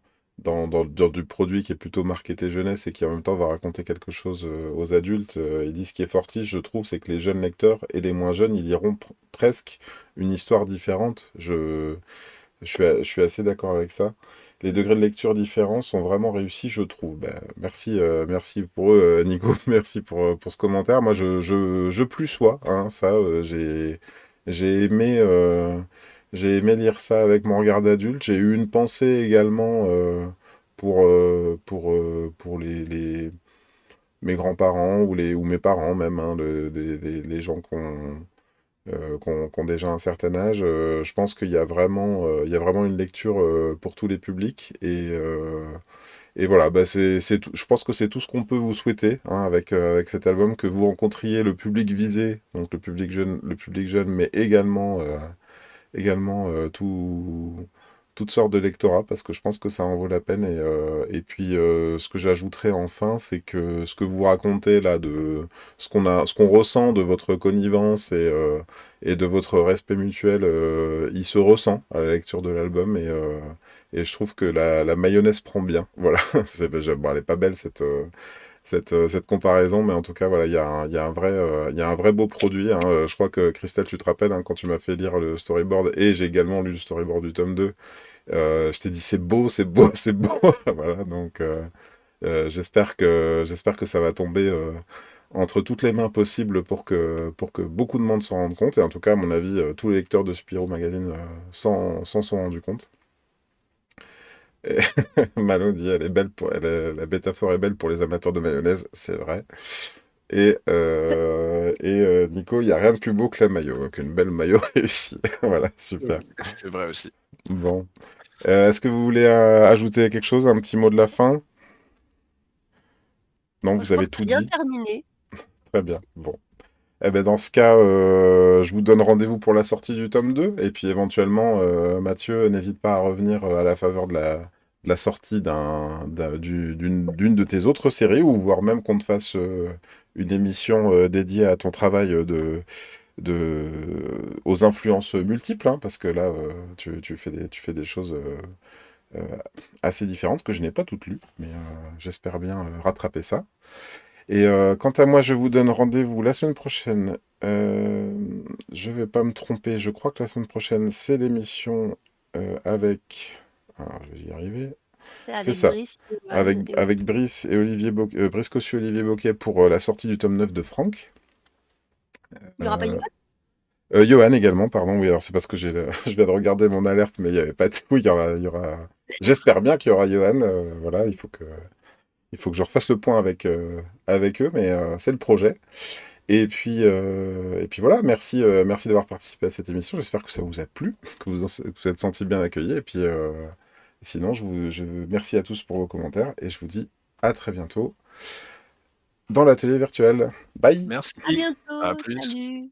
du produit qui est plutôt marketé jeunesse et qui en même temps va raconter quelque chose aux adultes. Il dit ce qui est fortiche, je trouve, c'est que les jeunes lecteurs et les moins jeunes, ils liront presque une histoire différente. Je suis assez d'accord avec ça. Les degrés de lecture différents sont vraiment réussis, je trouve. Ben, merci pour eux, Nico. Merci pour ce commentaire. Moi, je plus sois, hein, ça. J'ai aimé, euh, j'ai aimé lire ça avec mon regard d'adulte. J'ai eu une pensée également pour mes grands-parents ou mes parents même, hein, les gens qui ont déjà un certain âge. Je pense qu'il y a vraiment une lecture pour tous les publics. Et voilà, bah je pense que c'est tout ce qu'on peut vous souhaiter, hein, avec cet album, que vous rencontriez le public visé, donc le public jeune, mais également toutes sortes de lectorats, parce que je pense que ça en vaut la peine. Et puis, ce que j'ajouterais enfin, c'est que ce que vous racontez là, de ce qu'on ressent de votre connivence et de votre respect mutuel, il se ressent à la lecture de l'album. Et je trouve que la mayonnaise prend bien. Voilà. Bon, elle est pas belle, cette comparaison, mais en tout cas, voilà, il y a un vrai beau produit, hein. Je crois que Christelle, tu te rappelles, hein, quand tu m'as fait lire le storyboard, et j'ai également lu le storyboard du tome 2, je t'ai dit c'est beau, c'est beau, c'est beau. Voilà, donc j'espère que ça va tomber entre toutes les mains possibles pour que beaucoup de monde s'en rende compte. Et en tout cas, à mon avis, tous les lecteurs de Spirou Magazine s'en sont rendus compte. Et Malo dit, elle est belle la métaphore est belle pour les amateurs de mayonnaise, c'est vrai. Et Nico, il n'y a rien de plus beau que la maillot, qu'une belle maillot réussie. Voilà, super. C'est vrai aussi. Bon. Est-ce que vous voulez ajouter quelque chose, un petit mot de la fin? Non, Moi, je vous crois avez que tu tout bien dit. terminé. Très bien. Bon. Eh ben, dans ce cas, je vous donne rendez-vous pour la sortie du tome 2. Et puis éventuellement, Mathieu, n'hésite pas à revenir à la faveur de la sortie d'une de tes autres séries, ou voire même qu'on te fasse une émission dédiée à ton travail aux influences multiples, hein, parce que là, tu fais des choses euh, assez différentes que je n'ai pas toutes lues, mais j'espère bien rattraper ça. Et quant à moi, je vous donne rendez-vous la semaine prochaine. Je vais pas me tromper, je crois que la semaine prochaine, c'est l'émission avec... Alors, je vais y arriver. C'est C'est avec ça, Brice, avec, Johan et avec Brice et Brice Cossu et Olivier Boquet pour la sortie du tome 9 de Franck. il y aura pas Johan? Euh, Johan également, pardon, oui, alors c'est parce que je viens de regarder mon alerte, mais il n'y avait pas de tout. J'espère bien qu'il y aura Johan. Voilà, il faut que je refasse le point avec eux, mais c'est le projet. Et puis voilà, merci d'avoir participé à cette émission. J'espère que ça vous a plu, que vous êtes sentis bien accueillis. Et puis sinon, merci à tous pour vos commentaires et je vous dis à très bientôt dans l'atelier virtuel. Bye! À Merci. À bientôt, plus. salut!